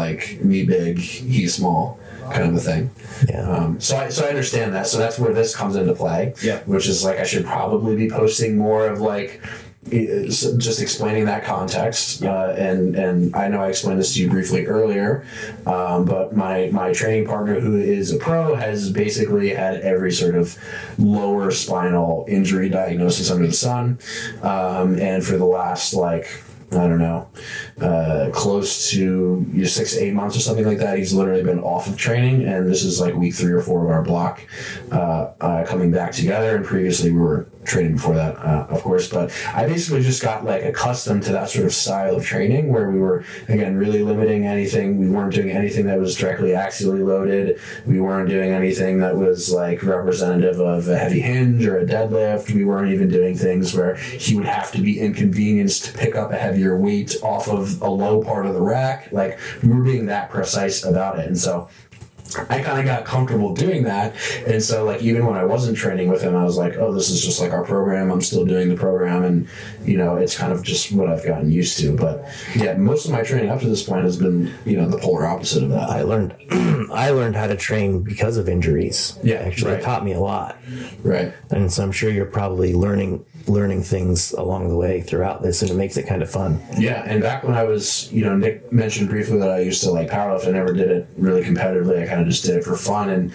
me big, he small kind of a thing. Yeah. So I understand that. So that's where this comes into play. Yeah. Which is I should probably be posting more of just explaining that context, and I know I explained this to you briefly earlier, but my training partner, who is a pro, has basically had every sort of lower spinal injury diagnosis under the sun, and for the last close to 6 to 8 months or something like that, he's literally been off of training, and this is week 3 or 4 of our block coming back together, and previously we were training before that, of course, but I basically just got accustomed to that sort of style of training where we were, again, really limiting anything. We weren't doing anything that was directly axially loaded. We weren't doing anything that was representative of a heavy hinge or a deadlift. We weren't even doing things where he would have to be inconvenienced to pick up a heavier weight off of a low part of the rack. We were being that precise about it. And so I kind of got comfortable doing that. And so, like, even when I wasn't training with him, I was like, oh, this is just like our program. I'm still doing the program. And, you know, it's kind of just what I've gotten used to. But yeah, most of my training up to this point has been, you know, the polar opposite of that. I learned how to train because of injuries. Yeah, actually, right. It taught me a lot. Right. And so I'm sure you're probably learning things along the way throughout this, and it makes it kind of fun. Yeah, and back when I was, you know, Nick mentioned briefly that I used to like powerlift. I never did it really competitively. I kind of just did it for fun. And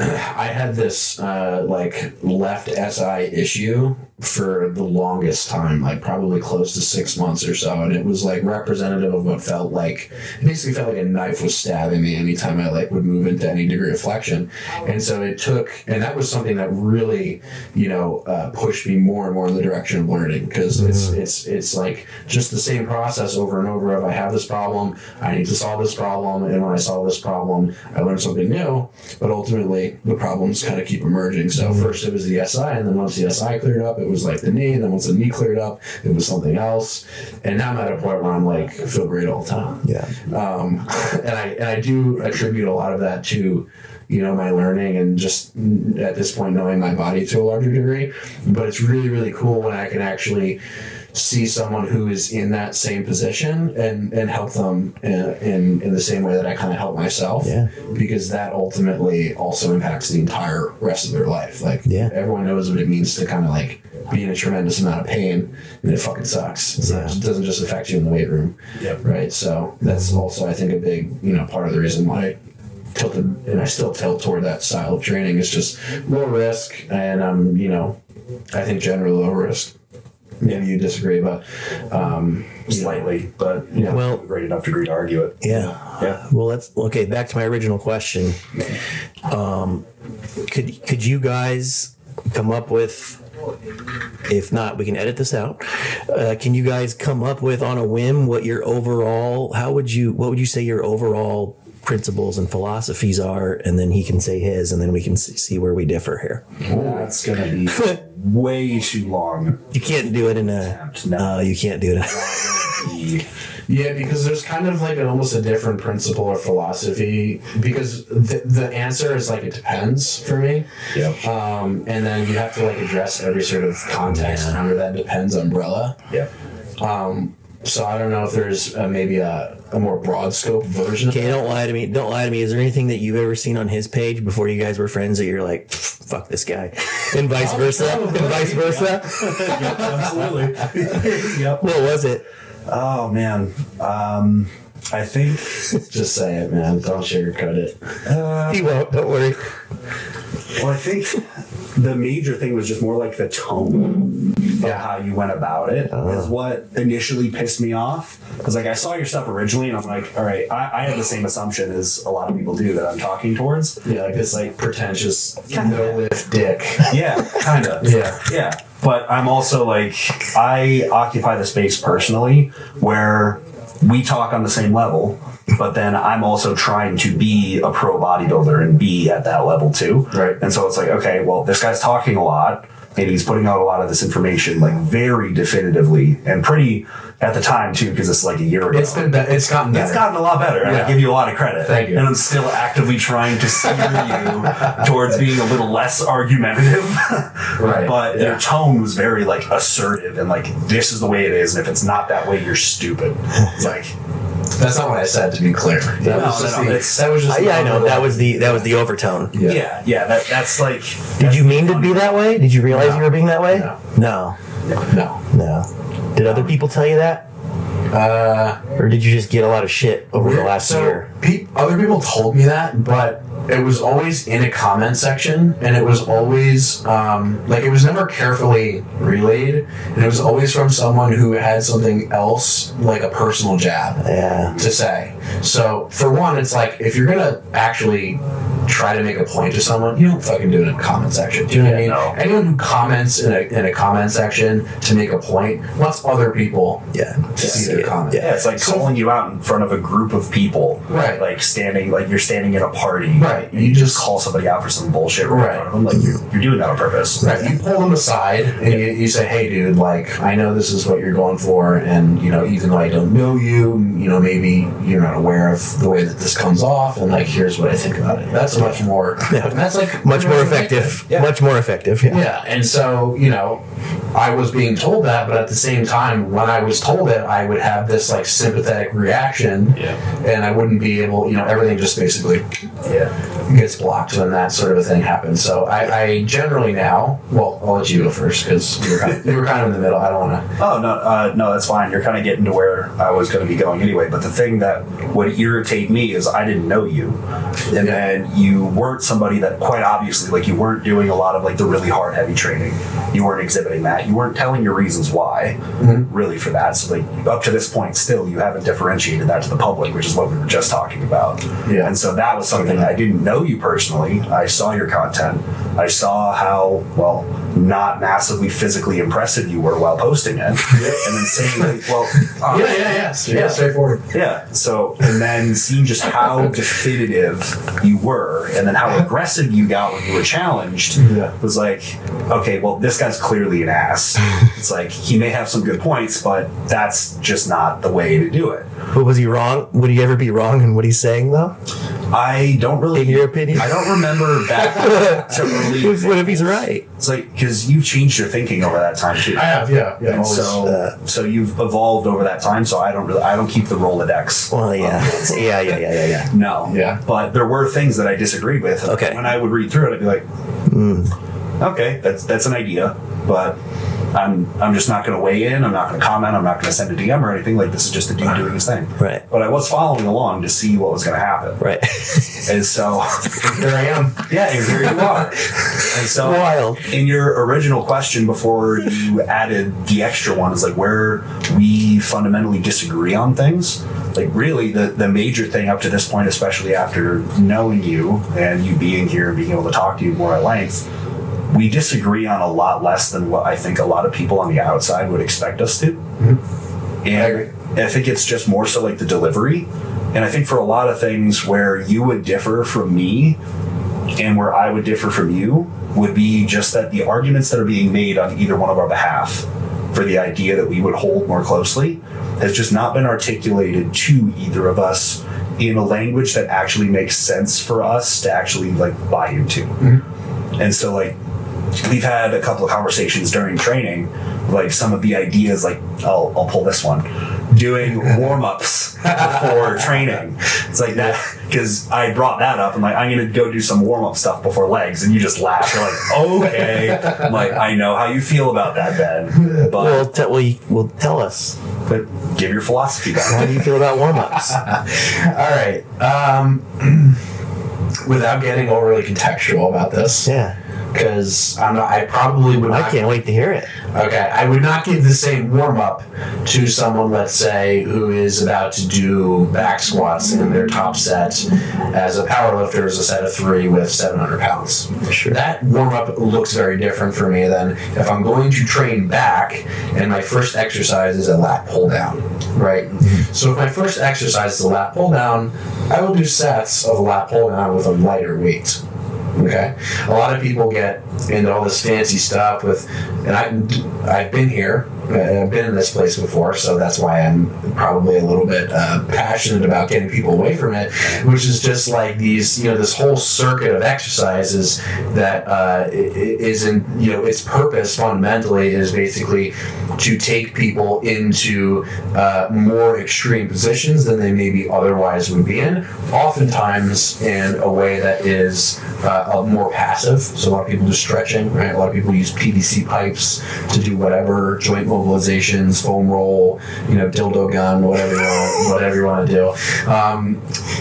I had this like left SI issue for the longest time, like probably close to 6 months or so. And it was like representative of what felt like, it basically felt like a knife was stabbing me anytime I like would move into any degree of flexion. And so it took, and that was something that really, you know, pushed me more and more in the direction of learning, because it's like just the same process over and over of I have this problem, I need to solve this problem, and when I solve this problem, I learn something new, but ultimately the problems kind of keep emerging. So first it was the SI, and then once the SI cleared up, it was like the knee, and then once the knee cleared up, it was something else. And now I'm at a point where I'm like, I feel great all the time. Yeah. And I do attribute a lot of that to, you know, my learning and just at this point knowing my body to a larger degree. But it's really, really cool when I can actually see someone who is in that same position and help them in the same way that I kind of help myself. Yeah. Because that ultimately also impacts the entire rest of their life. Like, yeah. Everyone knows what it means to kind of like be in a tremendous amount of pain, and it fucking sucks. So it doesn't just affect you in the weight room. Yep. Right. So that's also, I think, a big, you know, part of the reason why I tilted, and I still tilt toward that style of training. Is just low risk, and you know, I think generally low risk. Maybe you disagree, but slightly, but you know, well, great enough degree to argue it. Yeah. Well, let's okay. Back to my original question. Could you guys come up with? If not, we can edit this out. Can you guys come up with on a whim what your overall? What would you say your overall principles and philosophies are, and then he can say his, and then we can see where we differ here. That's gonna be way too long. You can't do it in a. No, you can't do it. Yeah, because there's kind of like almost a different principle or philosophy, because the answer is like it depends for me. Yep. And then you have to like address every sort of context under that depends umbrella. Yep. So I don't know if there's maybe a more broad scope version. Okay, don't lie to me. Don't lie to me. Is there anything that you've ever seen on his page before you guys were friends that you're like, fuck this guy, and vice versa, and vice versa? Yep, absolutely. Yep. What was it? Oh man, I think. Just say it, man. Don't sugarcoat it. He won't. Don't worry. Well, I think the major thing was just more like the tone of how you went about it is what initially pissed me off. Because like I saw your stuff originally, and I'm like, all right, I had the same assumption as a lot of people do that I'm talking towards. Yeah, like this like pretentious no lift dick. Yeah, kind of. Yeah. But I'm also like, I occupy the space personally where we talk on the same level, but then I'm also trying to be a pro bodybuilder and be at that level too. Right. And so it's like, okay, well, this guy's talking a lot. Maybe he's putting out a lot of this information like very definitively and pretty at the time too, because it's like a year ago. It's gotten better. It's gotten a lot better, and I give you a lot of credit. Thank you. And I'm still actively trying to steer you towards being a little less argumentative. Right. But your tone was very like assertive and like, this is the way it is, and if it's not that way, you're stupid. It's like, that's not what I said, to be clear. That was just Yeah, I know. That was the overtone. yeah. That's like. Did you mean to be that way? Did you realize you were being that way? No. Did other people tell you that? Or did you just get a lot of shit over the last year? Other people told me that, but it was always in a comment section, and it was always like it was never carefully relayed, and it was always from someone who had something else, like a personal jab, to say. So for one, it's like if you're gonna actually try to make a point to someone, you don't fucking do it in a comment section. Do you know what I mean? No. Anyone who comments in a comment section to make a point wants other people to see their comment. Yeah, it's like calling you out in front of a group of people. Right. Like you're standing at a party. Right. And you just call somebody out for some bullshit right in front of them. Like, you're doing that on purpose. Right. You pull them aside and you say, hey, dude, like, I know this is what you're going for, and, you know, even though I don't know you, you know, maybe you're not aware of the way that this comes off, and, like, here's what I think about it. That's much more, and that's, like, Much more effective. Yeah. Much more effective. Yeah, and so, you know, I was being told that, but at the same time, when I was told it, I would have this, like, sympathetic reaction, and I wouldn't be able, you know, everything just basically gets blocked when that sort of a thing happens. So I generally now, well, I'll let you go first, because you were kind of in the middle. I don't want to. Oh, no, that's fine. You're kind of getting to where I was going to be going anyway. But the thing that would irritate me is I didn't know you. And then you weren't somebody that, quite obviously, like, you weren't doing a lot of, like, the really hard, heavy training. You weren't exhibiting that. You weren't telling your reasons why, really, for that. So, like, up to this point, still, you haven't differentiated that to the public, which is what we were just talking about. Yeah. And so that was something I didn't know you personally. I saw your content. I saw how, well, not massively physically impressive you were while posting it. And then saying, like, well, straightforward. Yeah. So, and then seeing just how definitive you were, and then how aggressive you got when you were challenged, was like, okay, well, this guy's clearly an ass. It's like, he may have some good points, but that's just not the way to do it. But was he wrong? Would he ever be wrong in what he's saying, though? I don't really. In your opinion? I don't remember back to early. What if he's right? It's like, because you've changed your thinking over that time too. I have, yeah. And Always. so you've evolved over that time. So I don't keep the Rolodex. Well, yeah. No. Yeah. But there were things that I disagreed with. Okay. When I would read through it, I'd be like, okay, that's an idea, but I'm just not going to weigh in. I'm not going to comment. I'm not going to send a DM or anything. Like, this is just a dude doing his thing. Right. But I was following along to see what was going to happen. Right. And so Here I am. yeah, here you are. And so Wild. in your original question before you added the extra one is like where we fundamentally disagree on things. Like, really the major thing up to this point, especially after knowing you and you being here and being able to talk to you more at length, we disagree on a lot less than what I think a lot of people on the outside would expect us to. And I think it's just more so like the delivery. And I think for a lot of things where you would differ from me and where I would differ from you would be just that the arguments that are being made on either one of our behalf for the idea that we would hold more closely has just not been articulated to either of us in a language that actually makes sense for us to actually, like, buy into. And so, like, we've had a couple of conversations during training, like some of the ideas, like, I'll pull this one, doing warm-ups before training. It's like that, because I brought that up. I'm like, I'm going to go do some warm-up stuff before legs, and you just laugh. You're like, okay. I'm like, I know how you feel about that, Ben. But Tell us. but give your philosophy back. How do you feel about warm-ups? All right. Without getting overly contextual about this, Yeah. because I probably would not. I can't wait to hear it. Okay, I would not give the same warm-up to someone, let's say, who is about to do back squats in their top set as a powerlifter is a set of 3 with 700 pounds. Sure. That warm-up looks very different for me than if I'm going to train back and my first exercise is a lat pull-down, right? So if my first exercise is a lat pull-down, I will do sets of a lat pull-down with a lighter weight. Okay, a lot of people get into all this fancy stuff with, and I've been here, I've been in this place before, so that's why I'm probably a little bit passionate about getting people away from it, which is just like these, this whole circuit of exercises that isn't, its purpose fundamentally is basically to take people into more extreme positions than they maybe otherwise would be in, oftentimes in a way that is more passive. So a lot of people do stretching, right? A lot of people use PVC pipes to do whatever, joint mobilizations, foam roll, dildo gun, whatever you want to do.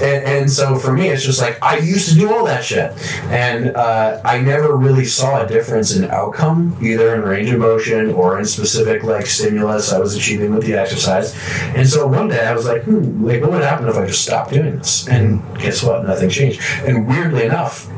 And so for me, it's just like, I used to do all that shit. And I never really saw a difference in outcome, either in range of motion or in specific like stimulus I was achieving with the exercise. And so one day I was like, what would happen if I just stopped doing this? And guess what? Nothing changed. And weirdly enough,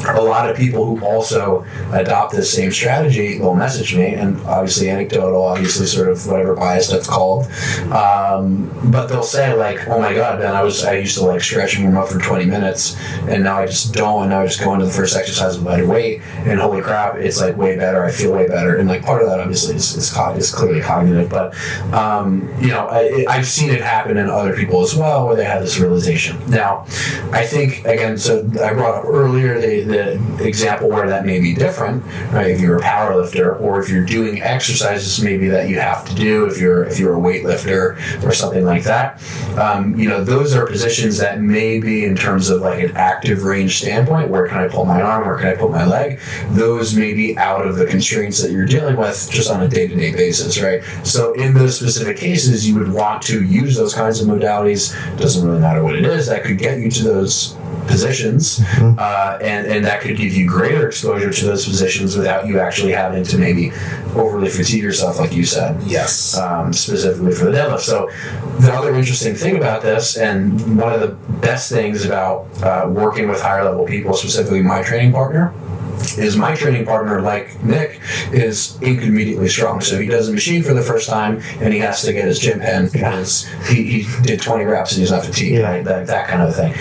a lot of people who also adopt this same strategy will message me, and obviously anecdotal, obviously sort of whatever bias that's called, but they'll say like, oh my god, man, I used to like stretch and warm up for 20 minutes, and now I just don't, and now I just go into the first exercise with lighter weight, and holy crap, it's like way better, I feel way better. And like part of that obviously is clearly cognitive, but I've seen it happen in other people as well, where they have this realization. Now I think, again, so I brought up earlier the example where that may be different, right? If you're a power lifter, or if you're doing exercises maybe that you have to do if you're a weightlifter or something like that, those are positions that may be, in terms of like an active range standpoint, where can I pull my arm, where can I put my leg, those may be out of the constraints that you're dealing with just on a day-to-day basis, right? So in those specific cases, you would want to use those kinds of modalities. Doesn't really matter what it is, that could get you to those positions, and that could give you greater exposure to those positions without you actually having to maybe overly fatigue yourself, like you said. Yes. Specifically for the deadlift. So the other interesting thing about this, and one of the best things about working with higher level people, specifically my training partner, is my training partner, like Nick, is inconveniently strong. So he does a machine for the first time, and he has to get his gym pen because he did 20 reps and he's not fatigued, right? That kind of thing.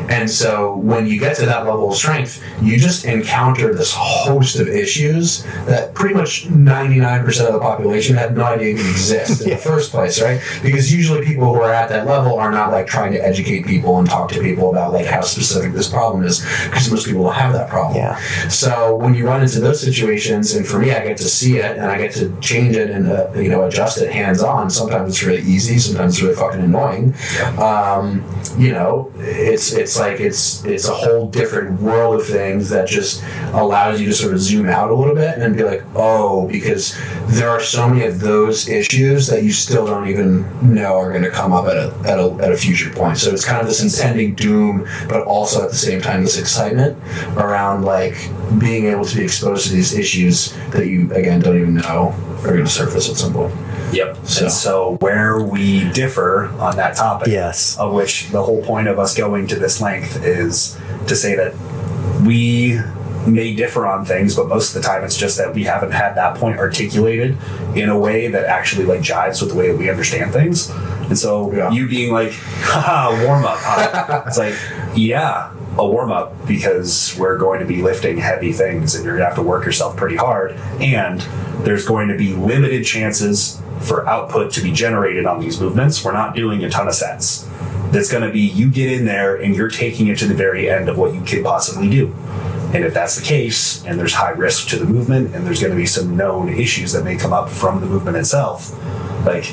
And so when you get to that level of strength, you just encounter this host of issues that pretty much 99% of the population had no idea even exist in the first place, right? Because usually people who are at that level are not like trying to educate people and talk to people about like how specific this problem is, because most people don't have that problem. Yeah. So when you run into those situations, and for me, I get to see it and I get to change it and adjust it hands-on. Sometimes it's really easy, sometimes it's really fucking annoying. It's a whole different world of things that just allows you to sort of zoom out a little bit and be like, oh, because there are so many of those issues that you still don't even know are going to come up at a future point. So it's kind of this impending doom, but also at the same time this excitement around like being able to be exposed to these issues that you, again, don't even know are going to surface at some point. Yep. And so where we differ on that topic, yes, of which the whole point of us going to this length is to say that we may differ on things, but most of the time it's just that we haven't had that point articulated in a way that actually like jives with the way that we understand things. And so you being like, haha, warm up, huh? It's like, yeah, a warm up, because we're going to be lifting heavy things and you're gonna have to work yourself pretty hard, and there's going to be limited chances for output to be generated on these movements. We're not doing a ton of sets. That's going to be you get in there and you're taking it to the very end of what you could possibly do. And if that's the case, and there's high risk to the movement, and there's going to be some known issues that may come up from the movement itself, like,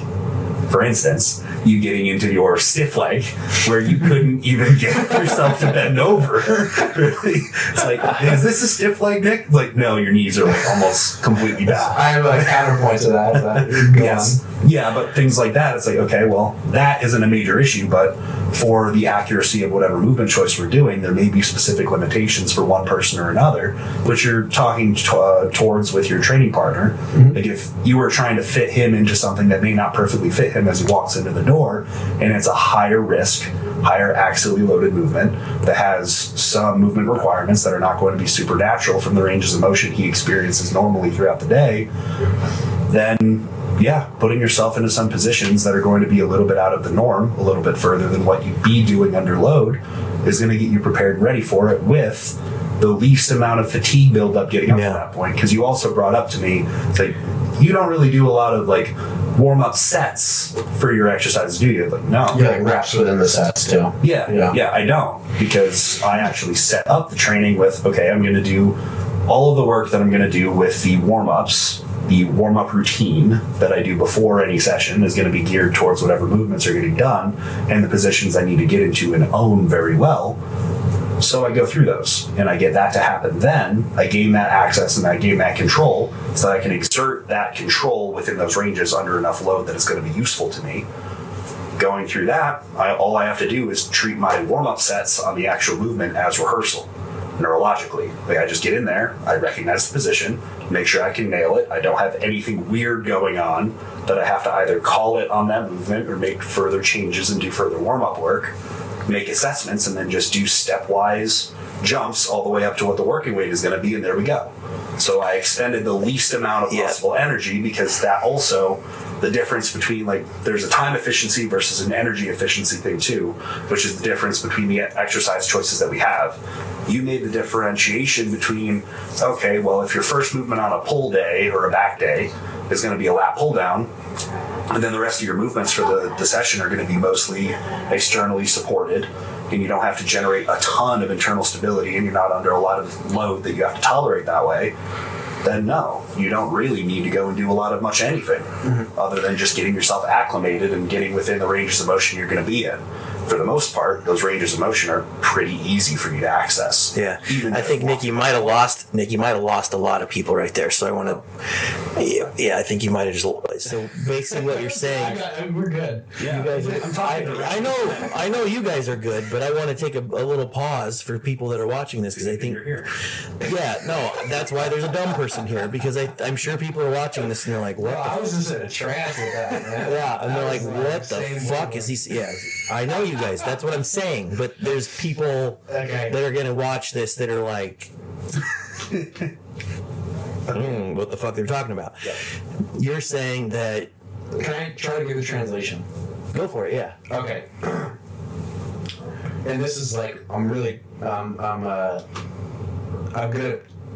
for instance, you getting into your stiff leg where you couldn't even get yourself to bend over. Really? It's like, is this a stiff leg, Nick? It's like, no, your knees are like almost completely bad. I have a counterpoint to that. But yes. Yeah, but things like that, it's like, okay, well, that isn't a major issue, but for the accuracy of whatever movement choice we're doing, there may be specific limitations for one person or another, which you're talking towards with your training partner. Mm-hmm. Like if you were trying to fit him into something that may not perfectly fit him as he walks into the door, and it's a higher risk, higher axially loaded movement that has some movement requirements that are not going to be supernatural from the ranges of motion he experiences normally throughout the day, then yeah, putting yourself into some positions that are going to be a little bit out of the norm, a little bit further than what you'd be doing under load, is going to get you prepared and ready for it with the least amount of fatigue buildup getting up to that point. Because you also brought up to me, it's like, you don't really do a lot of like warm-up sets for your exercises, do you? Like, no. Yeah, like reps within the sets too. Yeah, I don't, because I actually set up the training with, okay, I'm going to do all of the work that I'm going to do with the warm-ups. The warm-up routine that I do before any session is going to be geared towards whatever movements are getting done and the positions I need to get into and own very well. So I go through those and I get that to happen. Then I gain that access and I gain that control so that I can exert that control within those ranges under enough load that it's going to be useful to me. Going through that, all I have to do is treat my warm-up sets on the actual movement as rehearsal, neurologically. Like, I just get in there, I recognize the position, make sure I can nail it. I don't have anything weird going on that I have to either call it on that movement or make further changes and do further warm-up work, make assessments, and then just do stepwise jumps all the way up to what the working weight is going to be, and there we go. So I extended the least amount of possible energy, because that also, the difference between, like, there's a time efficiency versus an energy efficiency thing too, which is the difference between the exercise choices that we have. You made the differentiation between, okay, well, if your first movement on a pull day or a back day is going to be a lat pull down, and then the rest of your movements for the session are going to be mostly externally supported, and you don't have to generate a ton of internal stability, and you're not under a lot of load that you have to tolerate that way, then no, you don't really need to go and do a lot of much anything other than just getting yourself acclimated and getting within the ranges of motion you're going to be in. For the most part, those ranges of motion are pretty easy for you to access. Yeah, I think Nick, you might have lost a lot of people right there. So I want to, I think you might have just. So basically, what you're saying, we're good. Yeah, you guys are, I know you guys are good, but I want to take a little pause for people that are watching this, because I think you're here. Yeah, no, that's why there's a dumb person here, because I'm sure people are watching this and they're like, what? I was just in a trance with that, man. Yeah, and they're like, what the fuck is he? Yeah, I know you guys. That's what I'm saying. But there's people that are gonna watch this that are like, what the fuck they're talking about. Yeah. You're saying that. Can I try to give the translation? Go for it. Yeah. Okay. And this is like, I'm really, I'm gonna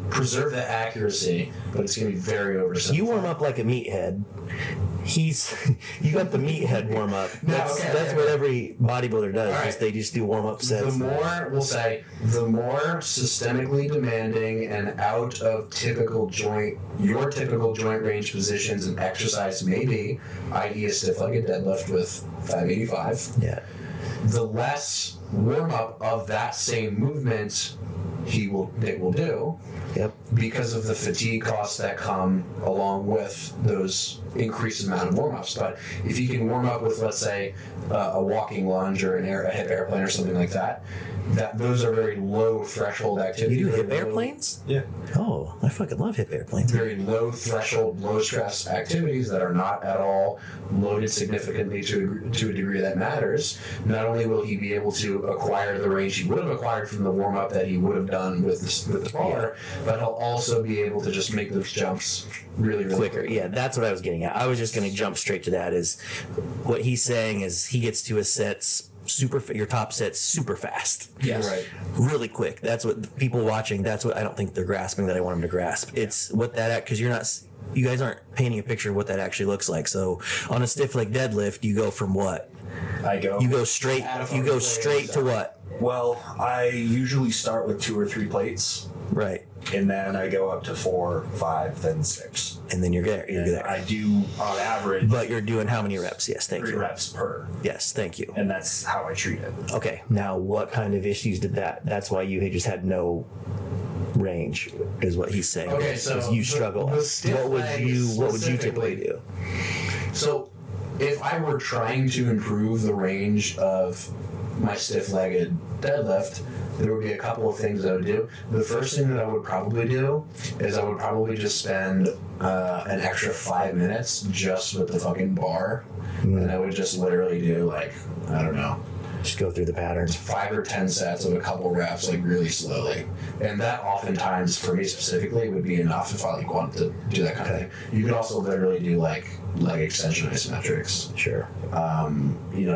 preserve the accuracy, but it's gonna be very oversimplified. You warm up like a meathead. You got the meathead warm up. That's what every bodybuilder does. Right. They just do warm up sets. The more systemically demanding and out of your typical joint range positions and exercise may be, i.e. a stiff-legged deadlift with 585. Yeah. The less warm up of that same movement Nick will do. Yep. Because of the fatigue costs that come along with those increased amount of warm-ups. But if you can warm up with, let's say, a walking lunge or a hip airplane or something like that, those are very low threshold activities. You do hip airplanes? Yeah. Oh, I fucking love hip airplanes. Very low threshold, low stress activities that are not at all loaded significantly to a degree that matters. Not only will he be able to acquire the range he would have acquired from the warm up that he would have done with the bar, but he'll also be able to just make those jumps really, really quicker. Yeah, that's what I was getting at. I was just going to jump straight to that. Is what he's saying is he gets to his sets your top sets super fast. Yes. Right. Really quick. That's what people watching, that's what I don't think they're grasping that I want them to grasp. It's what that, because you guys aren't painting a picture of what that actually looks like. So on a stiff leg deadlift, you go from what? You go straight to what? Well, I usually start with 2 or 3 plates. Right. And then I go up to 4, 5, then 6. And then you're there. I do on average. But you're doing how many reps? Yes, thank you. 3 reps per. Yes, thank you. And that's how I treat it. Okay. Now, what kind of issues did that? That's why you just had no range, is what he's saying. Okay, so you struggle. What would you typically do? So, if I were trying to improve the range of my stiff-legged deadlift, there would be a couple of things I would do. The first thing that I would probably do is I would probably just spend an extra 5 minutes just with the fucking bar. And I would just literally do, I don't know, just go through the patterns. 5 or 10 sets of a couple reps, really slowly. And that oftentimes, for me specifically, would be enough if I wanted to do that kind of thing. You could also literally do leg extension isometrics. Sure.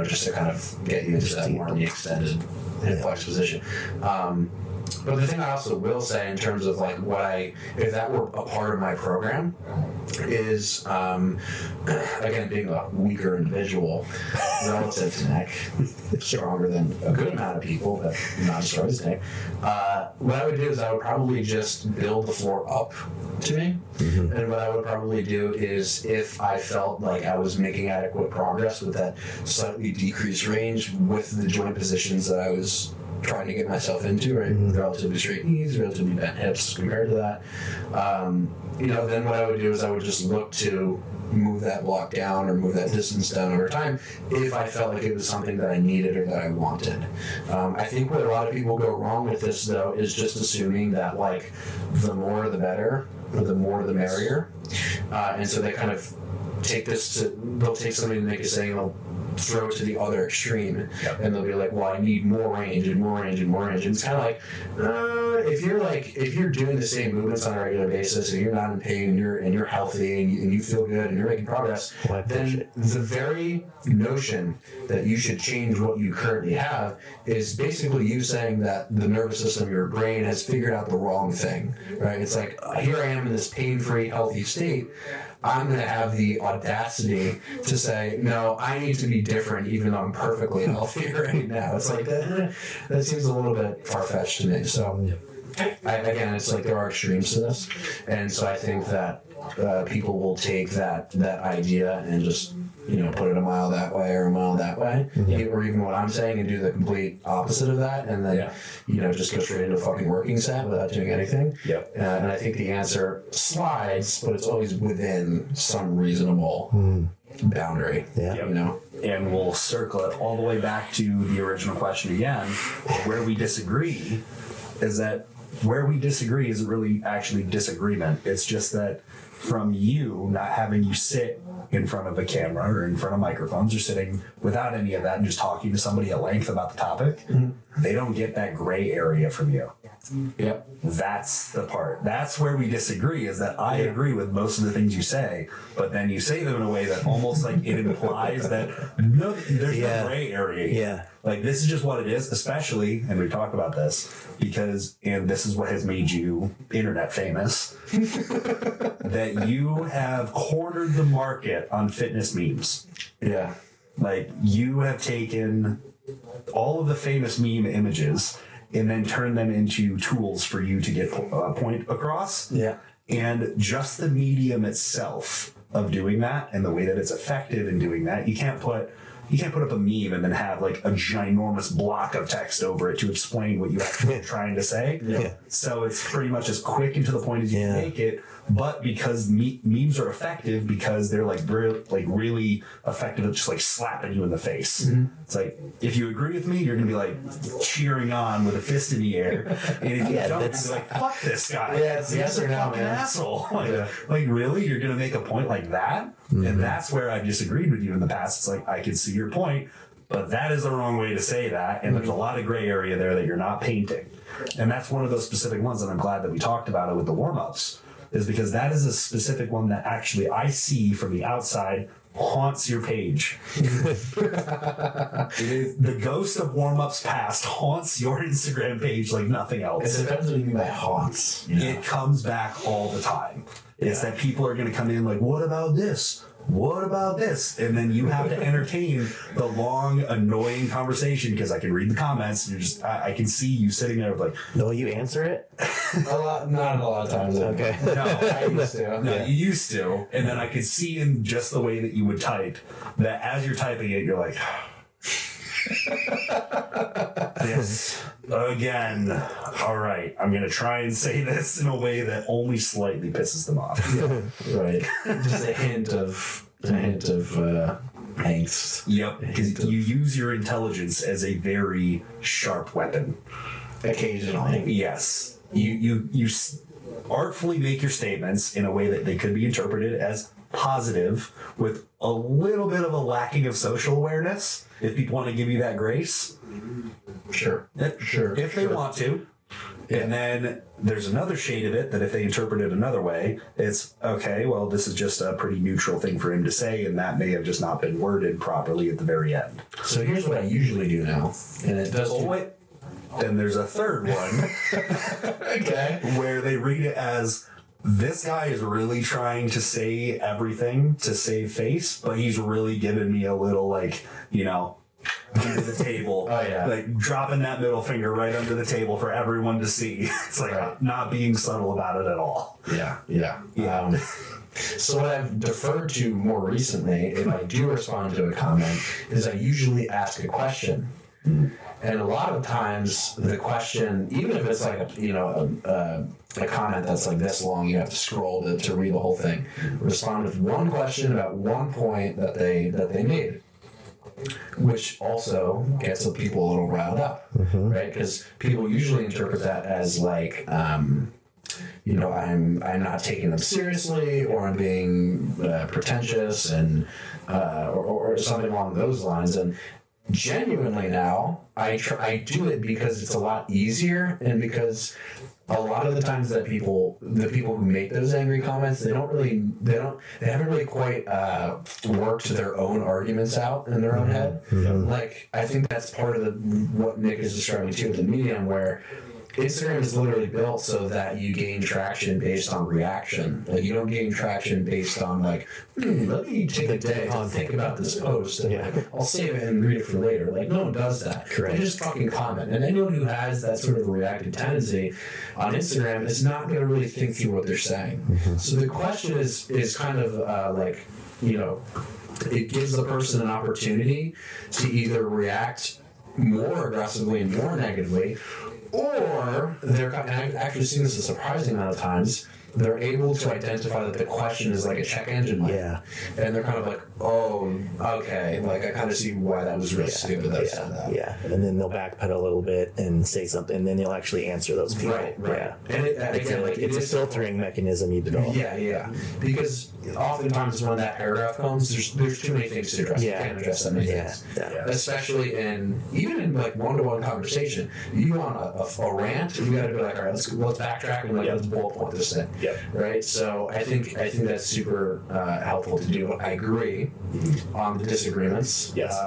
Just to kind of get you into that more extended hip flex position. But the thing I also will say in terms of if that were a part of my program, is again, being a weaker individual relative to Nick, stronger than a good amount of people, but not as strong as Nick. What I would do is I would probably just build the floor up to me. Mm-hmm. And what I would probably do is, if I felt like I was making adequate progress with that slightly decreased range with the joint positions that I was trying to get myself into, right? Relatively straight knees, relatively bent hips compared to that. Then what I would do is I would just look to move that block down or move that distance down over time if I felt like it was something that I needed or that I wanted. I think where a lot of people go wrong with this, though, is just assuming that, like, the more the better, or the more the merrier. And so they kind of they'll take something and make a saying, they'll throw it to the other extreme, and they'll be like, well, I need more range and more range and more range. And it's kind of like, if you're doing the same movements on a regular basis and you're not in pain and you're healthy and you feel good and you're making progress, then the very notion that you should change what you currently have is basically you saying that the nervous system, your brain, has figured out the wrong thing, right? It's like, here I am in this pain-free, healthy state. I'm going to have the audacity to say, no, I need to be different even though I'm perfectly healthy right now. It's like, that seems a little bit far-fetched to me. So, again, it's like there are extremes to this. And so I think that people will take that idea and just, put it a mile that way or a mile that way, or even what I'm saying, and do the complete opposite of that, and then, just go straight into a fucking working set without doing anything. And I think the answer slides, but it's always within some reasonable boundary. And we'll circle it all the way back to the original question again. Where we disagree isn't really actually disagreement. It's just that from you not having you sit in front of a camera or in front of microphones or sitting without any of that and just talking to somebody at length about the topic, they don't get that gray area from you. That's the part. That's where we disagree, is that I agree with most of the things you say, but then you say them in a way that almost like it implies that there's no gray area here. Like, this is just what it is, especially, and we talked about this, and this is what has made you internet famous, that you have cornered the market on fitness memes. Like, you have taken all of the famous meme images and then turned them into tools for you to get a point across. And just the medium itself of doing that and the way that it's effective in doing that, you can't put up a meme and then have like a ginormous block of text over it to explain what you actually are trying to say. So it's pretty much as quick and to the point as you can make it. But because memes are effective, because they're like really effective at just like slapping you in the face. It's like, if you agree with me, you're gonna be like cheering on with a fist in the air, and if you don't, you're like, fuck this guy. It's yes or no, man. Asshole. Like really, you're gonna make a point like that? And that's where I've disagreed with you in the past. It's like, I can see your point, but that is the wrong way to say that, and there's a lot of gray area there that you're not painting. And that's one of those specific ones, and I'm glad that we talked about it with the warm-ups, is because that is a specific one that actually I see from the outside haunts your page. The ghost of warm-ups past haunts your Instagram page like nothing else. It depends what you mean by haunts. It comes back all the time. It's that people are going to come in like, what about this? What about this? And then you have to entertain the long, annoying conversation, because I can read the comments and I can see you sitting there like, no, you answer it? Not a lot of times. Okay. No, I used to. you used to. And then I could see in just the way that you would type that as you're typing it, you're like, this again. All right, I'm going to try and say this in a way that only slightly pisses them off. Right. Just a hint of angst. Yep, because you use your intelligence as a very sharp weapon. Occasionally. Yes. You artfully make your statements in a way that they could be interpreted as positive with a little bit of a lacking of social awareness, if people want to give you that grace. Sure. If they want to. And then there's another shade of it that if they interpret it another way, it's, okay, well, this is just a pretty neutral thing for him to say, and that may have just not been worded properly at the very end. So here's what I usually do now, and it does... Then there's a third one where they read it as, this guy is really trying to say everything to save face, but he's really giving me a little, like, under the table. Like dropping that middle finger right under the table for everyone to see. It's like not being subtle about it at all. So what I've deferred to more recently, if I do respond to a comment, is I usually ask a question. And a lot of times the question, even if it's like a comment that's like this long, you have to scroll to read the whole thing. Respond with one question about one point that they made, which also gets people a little riled up, right? Because people usually interpret that as like, I'm not taking them seriously, or I'm being pretentious, and or something along those lines. And genuinely now, I do it because it's a lot easier, and because a lot of the times that the people who make those angry comments, they haven't really quite worked their own arguments out in their own head. Like, I think that's part of what Nick is describing too, the medium, where Instagram is literally built so that you gain traction based on reaction. Like, you don't gain traction based on like, let me take a day to think about this post, and like, I'll save it and read it for later. Like, no one does that. Correct. They just fucking comment. And anyone who has that sort of reactive tendency on Instagram is not going to really think through what they're saying. So the question is kind of like, it gives the person an opportunity to either react more aggressively and more negatively, or and I've actually seen this a surprising amount of times, they're able to identify that the question is like a check engine light. Yeah. And they're kind of like, oh, okay, like I kind of see why that was really stupid that I said that. Yeah, and then they'll backpedal a little bit and say something, and then they'll actually answer those people. Right. Yeah. And It's a filtering mechanism you develop. Yeah. Because oftentimes when that paragraph comes, there's too many things to address. Yeah. You can't address that many things. Yeah. Especially even in like one-to-one conversation. You go on a rant, you got to be like, all right, let's backtrack and like let's bullet point this thing. Yep. Right. So I think that's super helpful to do. I agree on the disagreements. Yes.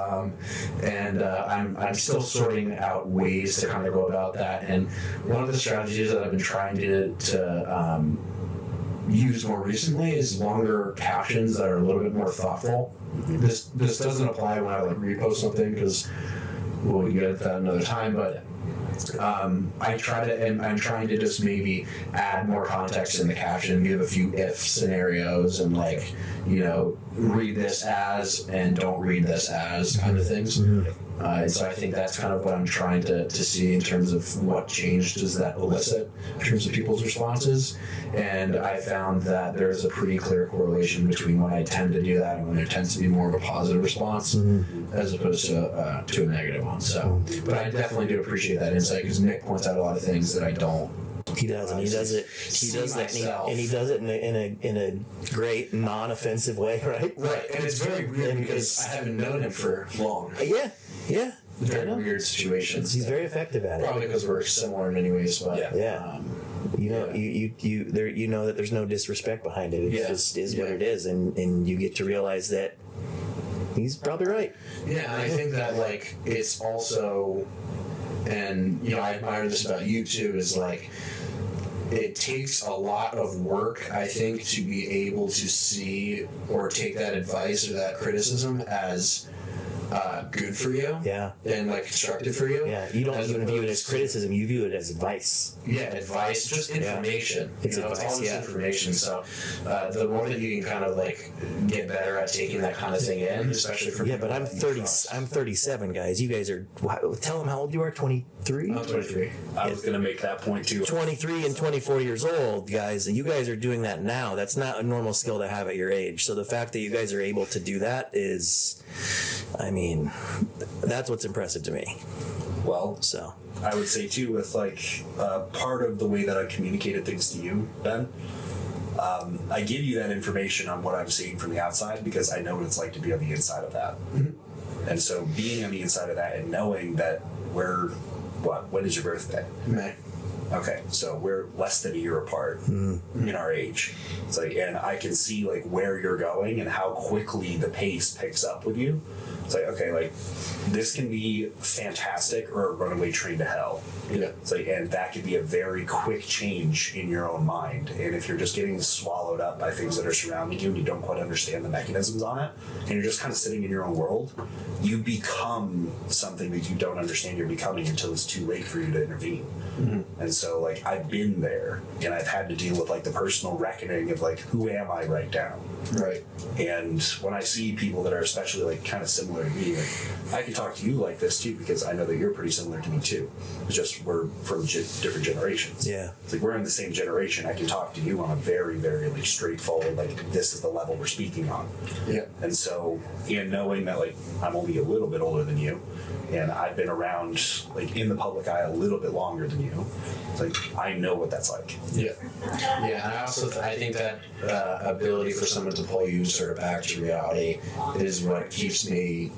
And I'm still sorting out ways to kind of go about that. And one of the strategies that I've been trying to use more recently is longer captions that are a little bit more thoughtful. This doesn't apply when I like repost something, because we'll get at that another time, but I'm trying to just maybe add more context in the caption, give a few if scenarios, and like, read this as and don't read this as kind of things. And so I think that's kind of what I'm trying to see in terms of what change does that elicit in terms of people's responses. And I found that there's a pretty clear correlation between when I tend to do that and when there tends to be more of a positive response as opposed to a negative one. So, but I definitely do appreciate that insight, because Nick points out a lot of things that I don't. He does, and he does it. He does that, and he does it in a great, non-offensive way, right? Right, and it's very weird because I haven't known him for long. Yeah. Very weird situations. He's very effective at it. Probably because we're similar in many ways, but yeah. You know that there's no disrespect behind it. It just is what it is, and you get to realize that he's probably right. Yeah, and I think that like it's also, and I admire this about you too, is like it takes a lot of work, I think, to be able to see or take that advice or that criticism as good for you, and like constructive for you. Yeah, you don't even view it as criticism; you view it as advice. Yeah, advice, just information. It's advice, it's all just information. So the more that you can kind of like get better at taking that kind of thing in, especially for but I'm 30. I'm 37, guys. You guys are. Tell them how old you are. 23. I'm 23. I was going to make that point too. 23 and 24 years old, guys, and you guys are doing that now. That's not a normal skill to have at your age. So the fact that you guys are able to do that is, that's what's impressive to me. Well, so I would say too, with like part of the way that I communicated things to you, Ben, I give you that information on what I'm seeing from the outside because I know what it's like to be on the inside of that. And so being on the inside of that and knowing that when is your birthday? May. Okay, so we're less than a year apart in our age. It's like, and I can see like where you're going and how quickly the pace picks up with you. It's like, okay, like this can be fantastic or a runaway train to hell. Yeah. It's like, and that could be a very quick change in your own mind. And if you're just getting swallowed up by things that are surrounding you and you don't quite understand the mechanisms on it, and you're just kind of sitting in your own world, you become something that you don't understand you're becoming until it's too late for you to intervene. Mm-hmm. And so, like, I've been there, and I've had to deal with, like, the personal reckoning of, like, who am I right now? Right. And when I see people that are especially, like, kind of similar to me, like, I can talk to you like this too, because I know that you're pretty similar to me too. It's just we're from different generations. Yeah. It's like we're in the same generation. I can talk to you on a very, very, like, straightforward, like, this is the level we're speaking on. Yeah. And so, and knowing that, like, I'm only a little bit older than you, and I've been around, like, in the public eye a little bit longer than you, it's like, I know what that's like. Yeah. Yeah, and I also I think that ability for someone to pull you sort of back to reality is what keeps me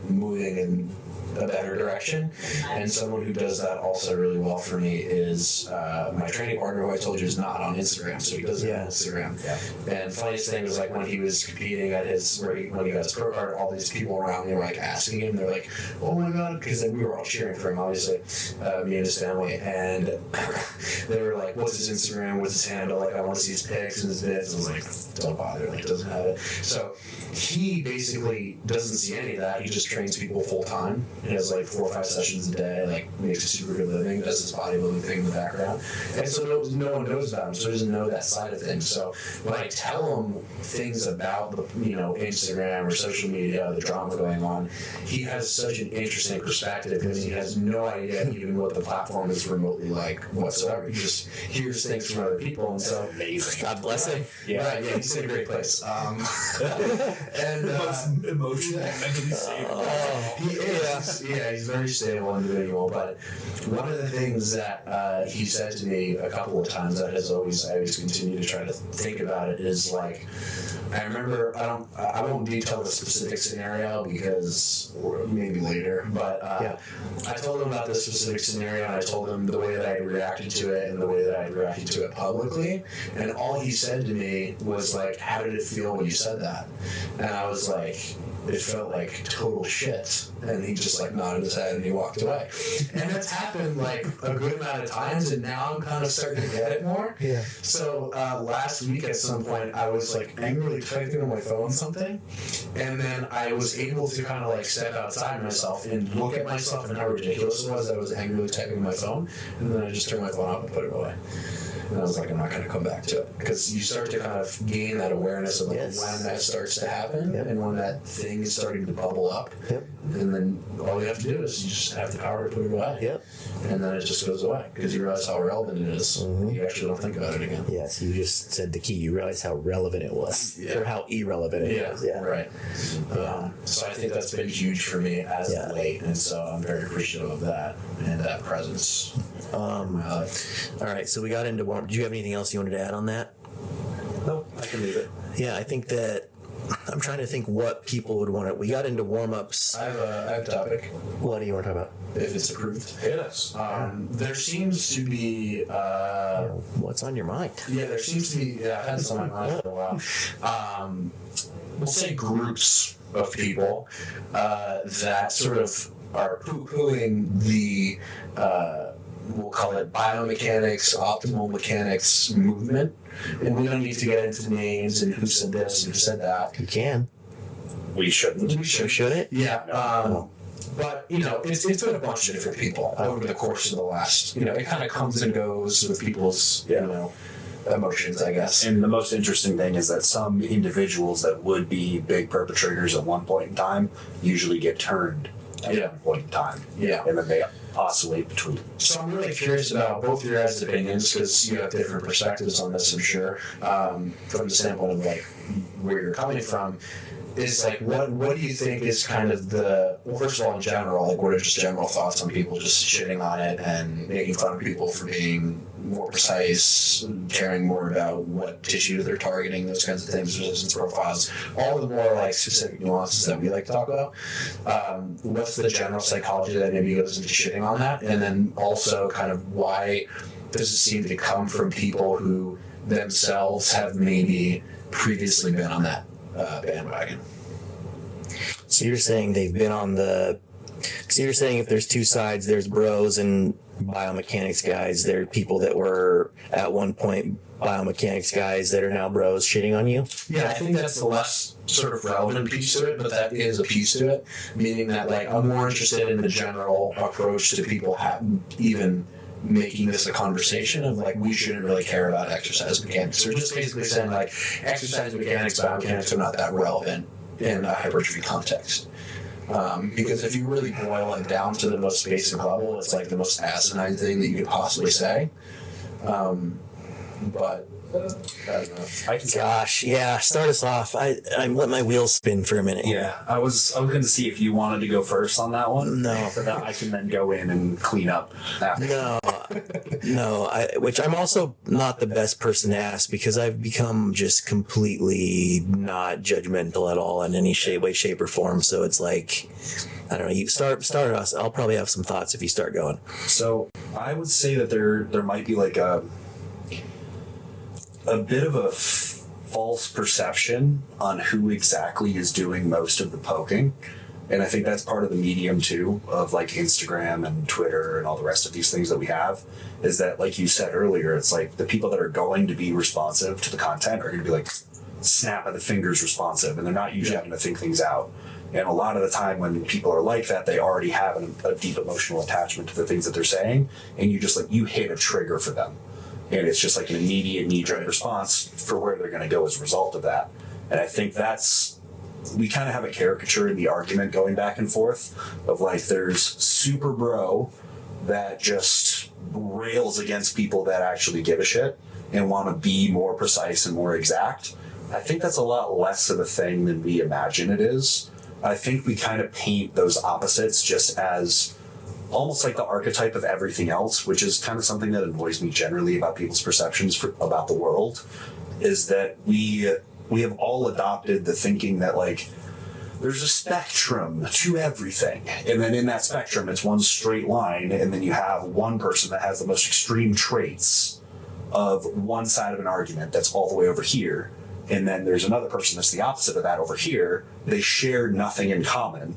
moving in a better direction. And someone who does that also really well for me is my training partner, who I told you is not on Instagram, so he doesn't have Instagram. Yeah. And funniest thing was, like, when he was competing at when he got his pro card, all these people around me were, like, asking him, they're like, oh my god, because we were all cheering for him, obviously, me and his family, and they were like, what's his Instagram, what's his handle, like, I want to see his pics and his vids. I was like, don't bother, like, doesn't have it. So he basically doesn't see any of that. He just trains people full time. He has, like, 4 or 5 sessions a day, like, makes a super good living, does his bodybuilding thing in the background. And so no one knows about him, so he doesn't know that side of things. So when I tell him things about the, Instagram or social media, the drama going on, he has such an interesting perspective because he has no idea even what the platform is remotely like whatsoever. He just hears things from other people, and so Amazing. God bless him. Yeah. Right, yeah, he's in a great place. And Most emotional, mentally stable. he is. Yeah, he's a very stable individual. But one of the things that he said to me a couple of times that I always continue to try to think about it is, like, I remember, I won't detail the specific scenario because maybe later, but I told him about this specific scenario, and I told him the way that I reacted to it and the way that I reacted to it publicly, and all he said to me was, like, how did it feel when you said that? And I was like, it felt like total shit. And he just, like, nodded his head and he walked away. And it's happened, like, a good amount of times, and now I'm kind of starting to get it more. Yeah. So last week at some point I was, like, angrily typing on my phone something, and then I was able to kind of, like, step outside myself and look at myself and how ridiculous it was that I was angrily typing on my phone, and then I just turned my phone off and put it away. And I was like, I'm not going to come back to it. Because you start to kind of gain that awareness of, like, when that starts to happen and when that thing is starting to bubble up. Yep. And then all you have to do is you just have the power to put it away. Yep. And then it just goes away because you realize how relevant it is. Mm-hmm. You actually don't think about it again. Yes, you just said the key. You realize how relevant it was. Yeah. Or how irrelevant it was. Yeah. Right. So I think that's been huge for me as of late. And so I'm very appreciative of that and that presence in my life. All right, so we got into warm. Do you have anything else you wanted to add on that? No, I can leave it. Yeah, I think that I'm trying to think what people would want to. We got into warm-ups. I have a topic. What do you want to talk about? If it's approved. Yes. There seems to be... What's on your mind? Yeah, there seems to be... Yeah, I've had this on my mind for a while. We'll say groups of people that sort of are poo-pooing the... we'll call it biomechanics, optimal mechanics movement. And we don't need to get into names and who said this and who said that. You can. We shouldn't. We shouldn't? Yeah. But, it's been a bunch of different people over the course of the last, it kind of comes and goes with people's, emotions, I guess. And the most interesting thing is that some individuals that would be big perpetrators at one point in time usually get turned at one point in time. Yeah. And then they oscillate between. So I'm really curious about both your guys' opinions because you have different perspectives on this, I'm sure, from the standpoint of, like, where you're coming from. Is, like, what do you think is kind of first of all, in general, like, what are just general thoughts on people just shitting on it and making fun of people for being more precise, caring more about what tissue they're targeting, those kinds of things, resistance profiles, all the more, like, specific nuances that we like to talk about. What's the general psychology that maybe goes into shitting on that? And then also kind of why does it seem to come from people who themselves have maybe previously been on that bandwagon? So you're saying they've been on the... So you're saying if there's two sides, there's bros and biomechanics guys. There are people that were at one point biomechanics guys that are now bros shitting on you. Yeah, I think that's the less sort of relevant piece to it, but that is a piece to it, meaning that like I'm more interested in the general approach to people even making this a conversation of like we shouldn't really care about exercise mechanics. They're just basically saying like exercise mechanics, biomechanics are not that relevant in a hypertrophy context. Because if you really boil it down to the most basic level, it's like the most asinine thing that you could possibly say. But I don't know. Gosh, yeah. Start us off. I let my wheels spin for a minute. Yeah, I was going to see if you wanted to go first on that one. No. So that I can then go in and clean up after. No. Which I'm also not the best person to ask because I've become just completely not judgmental at all in any way, shape, or form. So it's like, I don't know. You start us. I'll probably have some thoughts if you start going. So I would say that there might be like a bit of a false perception on who exactly is doing most of the poking. And I think that's part of the medium too of like Instagram and Twitter and all the rest of these things that we have is that, like you said earlier, it's like the people that are going to be responsive to the content are going to be like snap of the fingers responsive, and they're not usually going to think things out. And a lot of the time when people are like that, they already have a deep emotional attachment to the things that they're saying, and you hit a trigger for them. And it's just like an immediate knee-jerk response for where they're going to go as a result of that. And I think we kind of have a caricature in the argument going back and forth of like there's super bro that just rails against people that actually give a shit and want to be more precise and more exact. I think that's a lot less of a thing than we imagine it is. I think we kind of paint those opposites just as almost like the archetype of everything else, which is kind of something that annoys me generally about people's perceptions about the world, is that we have all adopted the thinking that like there's a spectrum to everything, and then in that spectrum it's one straight line, and then you have one person that has the most extreme traits of one side of an argument that's all the way over here, and then there's another person that's the opposite of that over here. They share nothing in common,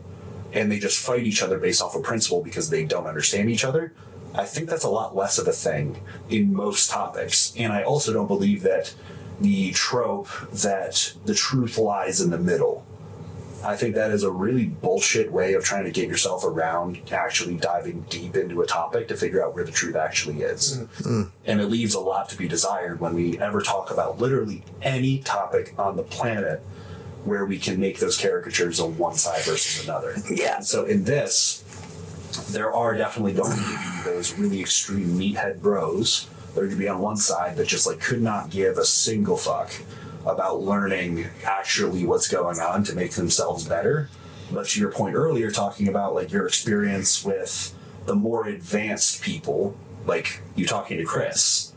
and they just fight each other based off of principle because they don't understand each other. I think that's a lot less of a thing in most topics. And I also don't believe that the trope that the truth lies in the middle. I think that is a really bullshit way of trying to get yourself around actually diving deep into a topic to figure out where the truth actually is. Mm-hmm. And it leaves a lot to be desired when we ever talk about literally any topic on the planet where we can make those caricatures on one side versus another. Yeah. So in this, there are definitely going to be those really extreme meathead bros that are going to be on one side that just like could not give a single fuck about learning actually what's going on to make themselves better. But to your point earlier, talking about like your experience with the more advanced people, like you talking to Chris.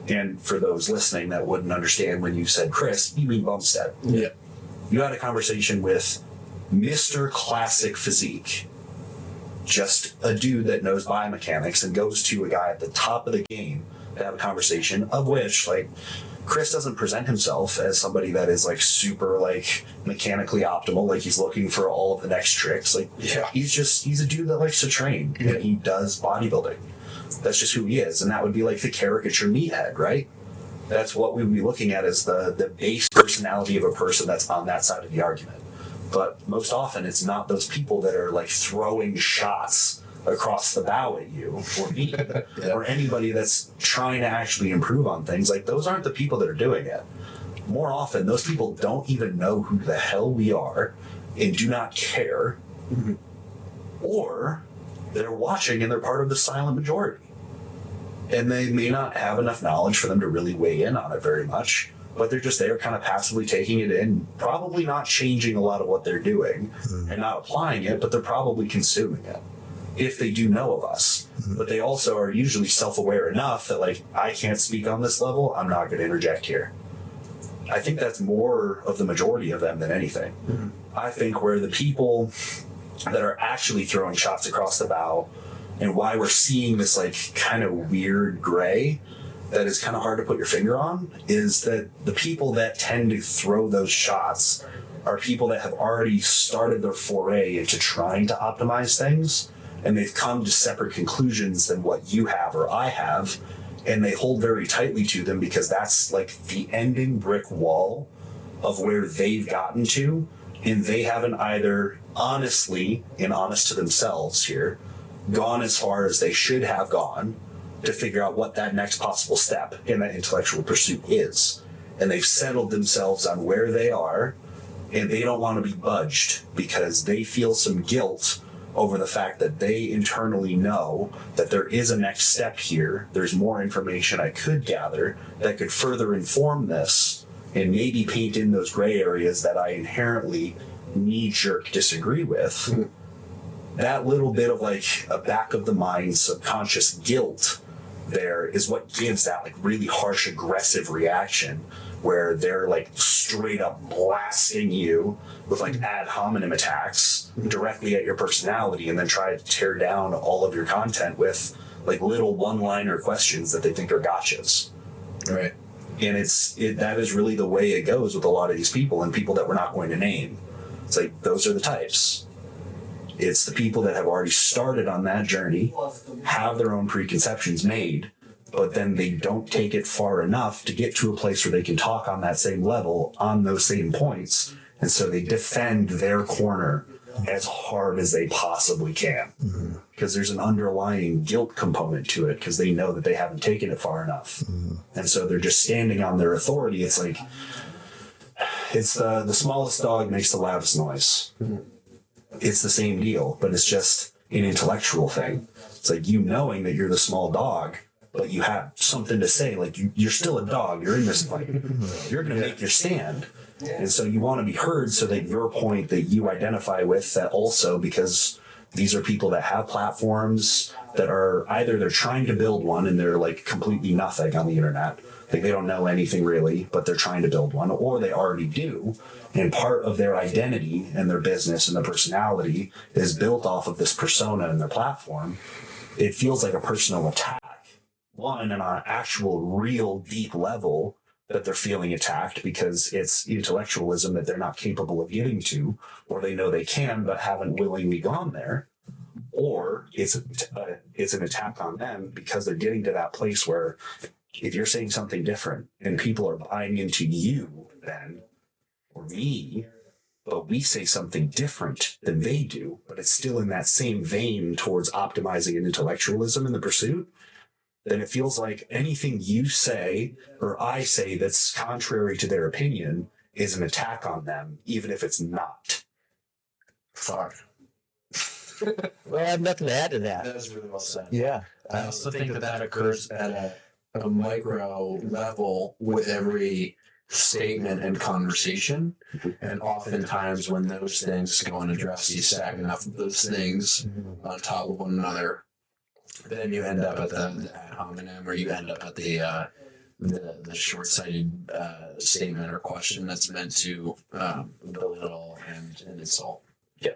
And for those listening that wouldn't understand when you said Chris, you mean Bumstead. Yeah. You had a conversation with Mr. Classic Physique, just a dude that knows biomechanics and goes to a guy at the top of the game to have a conversation, of which like Chris doesn't present himself as somebody that is like super like mechanically optimal, like he's looking for all of the next tricks. Like he's a dude that likes to train and he does bodybuilding. That's just who he is, and that would be like the caricature meathead, right? That's what we would be looking at as the base personality of a person that's on that side of the argument. But most often it's not those people that are like throwing shots across the bow at you or me or anybody that's trying to actually improve on things. Like those aren't the people that are doing it. More often those people don't even know who the hell we are and do not care, or they're watching and they're part of the silent majority. And they may not have enough knowledge for them to really weigh in on it very much, but they're just there kind of passively taking it in, probably not changing a lot of what they're doing and not applying it, but they're probably consuming it if they do know of us. But they also are usually self-aware enough that like, I can't speak on this level, I'm not going to interject here. I think that's more of the majority of them than anything. I think where the people that are actually throwing shots across the bow and why we're seeing this like kind of weird gray that is kind of hard to put your finger on is that the people that tend to throw those shots are people that have already started their foray into trying to optimize things and they've come to separate conclusions than what you have or I have, and they hold very tightly to them because that's like the ending brick wall of where they've gotten to, and they haven't either honestly and honest to themselves here gone as far as they should have gone to figure out what that next possible step in that intellectual pursuit is. And they've settled themselves on where they are, and they don't want to be budged because they feel some guilt over the fact that they internally know that there is a next step here. There's more information I could gather that could further inform this and maybe paint in those gray areas that I inherently knee-jerk disagree with. That little bit of like a back of the mind subconscious guilt there is what gives that like really harsh aggressive reaction where they're like straight up blasting you with like ad hominem attacks directly at your personality, and then try to tear down all of your content with like little one-liner questions that they think are gotchas. Right. And that is really the way it goes with a lot of these people, and people that we're not going to name. It's like, those are the types. It's the people that have already started on that journey, have their own preconceptions made, but then they don't take it far enough to get to a place where they can talk on that same level, on those same points. And so they defend their corner as hard as they possibly can. Because there's an underlying guilt component to it, because they know that they haven't taken it far enough. And so they're just standing on their authority. It's like, it's the smallest dog makes the loudest noise. It's the same deal, but it's just an intellectual thing. It's like you knowing that you're the small dog, but you have something to say. Like you're still a dog. You're in this fight. You're going to make your stand. And so you want to be heard so that your point that you identify with, that also, because these are people that have platforms that are either they're trying to build one and they're like completely nothing on the internet. Like they don't know anything really, but they're trying to build one, or they already do. And part of their identity and their business and their personality is built off of this persona and their platform. It feels like a personal attack. One, on an actual, real, deep level, that they're feeling attacked because it's intellectualism that they're not capable of getting to, or they know they can but haven't willingly gone there. Or it's an attack on them because they're getting to that place where if you're saying something different and people are buying into you then, or me, but we say something different than they do, but it's still in that same vein towards optimizing and intellectualism in the pursuit, then it feels like anything you say or I say that's contrary to their opinion is an attack on them, even if it's not. Fuck. Well, I have nothing to add to that. That was really well said. Yeah. I also think that occurs at a micro level with every statement and conversation. And oftentimes when those things go unaddressed, you stack enough of those things on top of one another, then you end up at the ad hominem, or you end up at the short-sighted statement or question that's meant to belittle and insult. Yeah.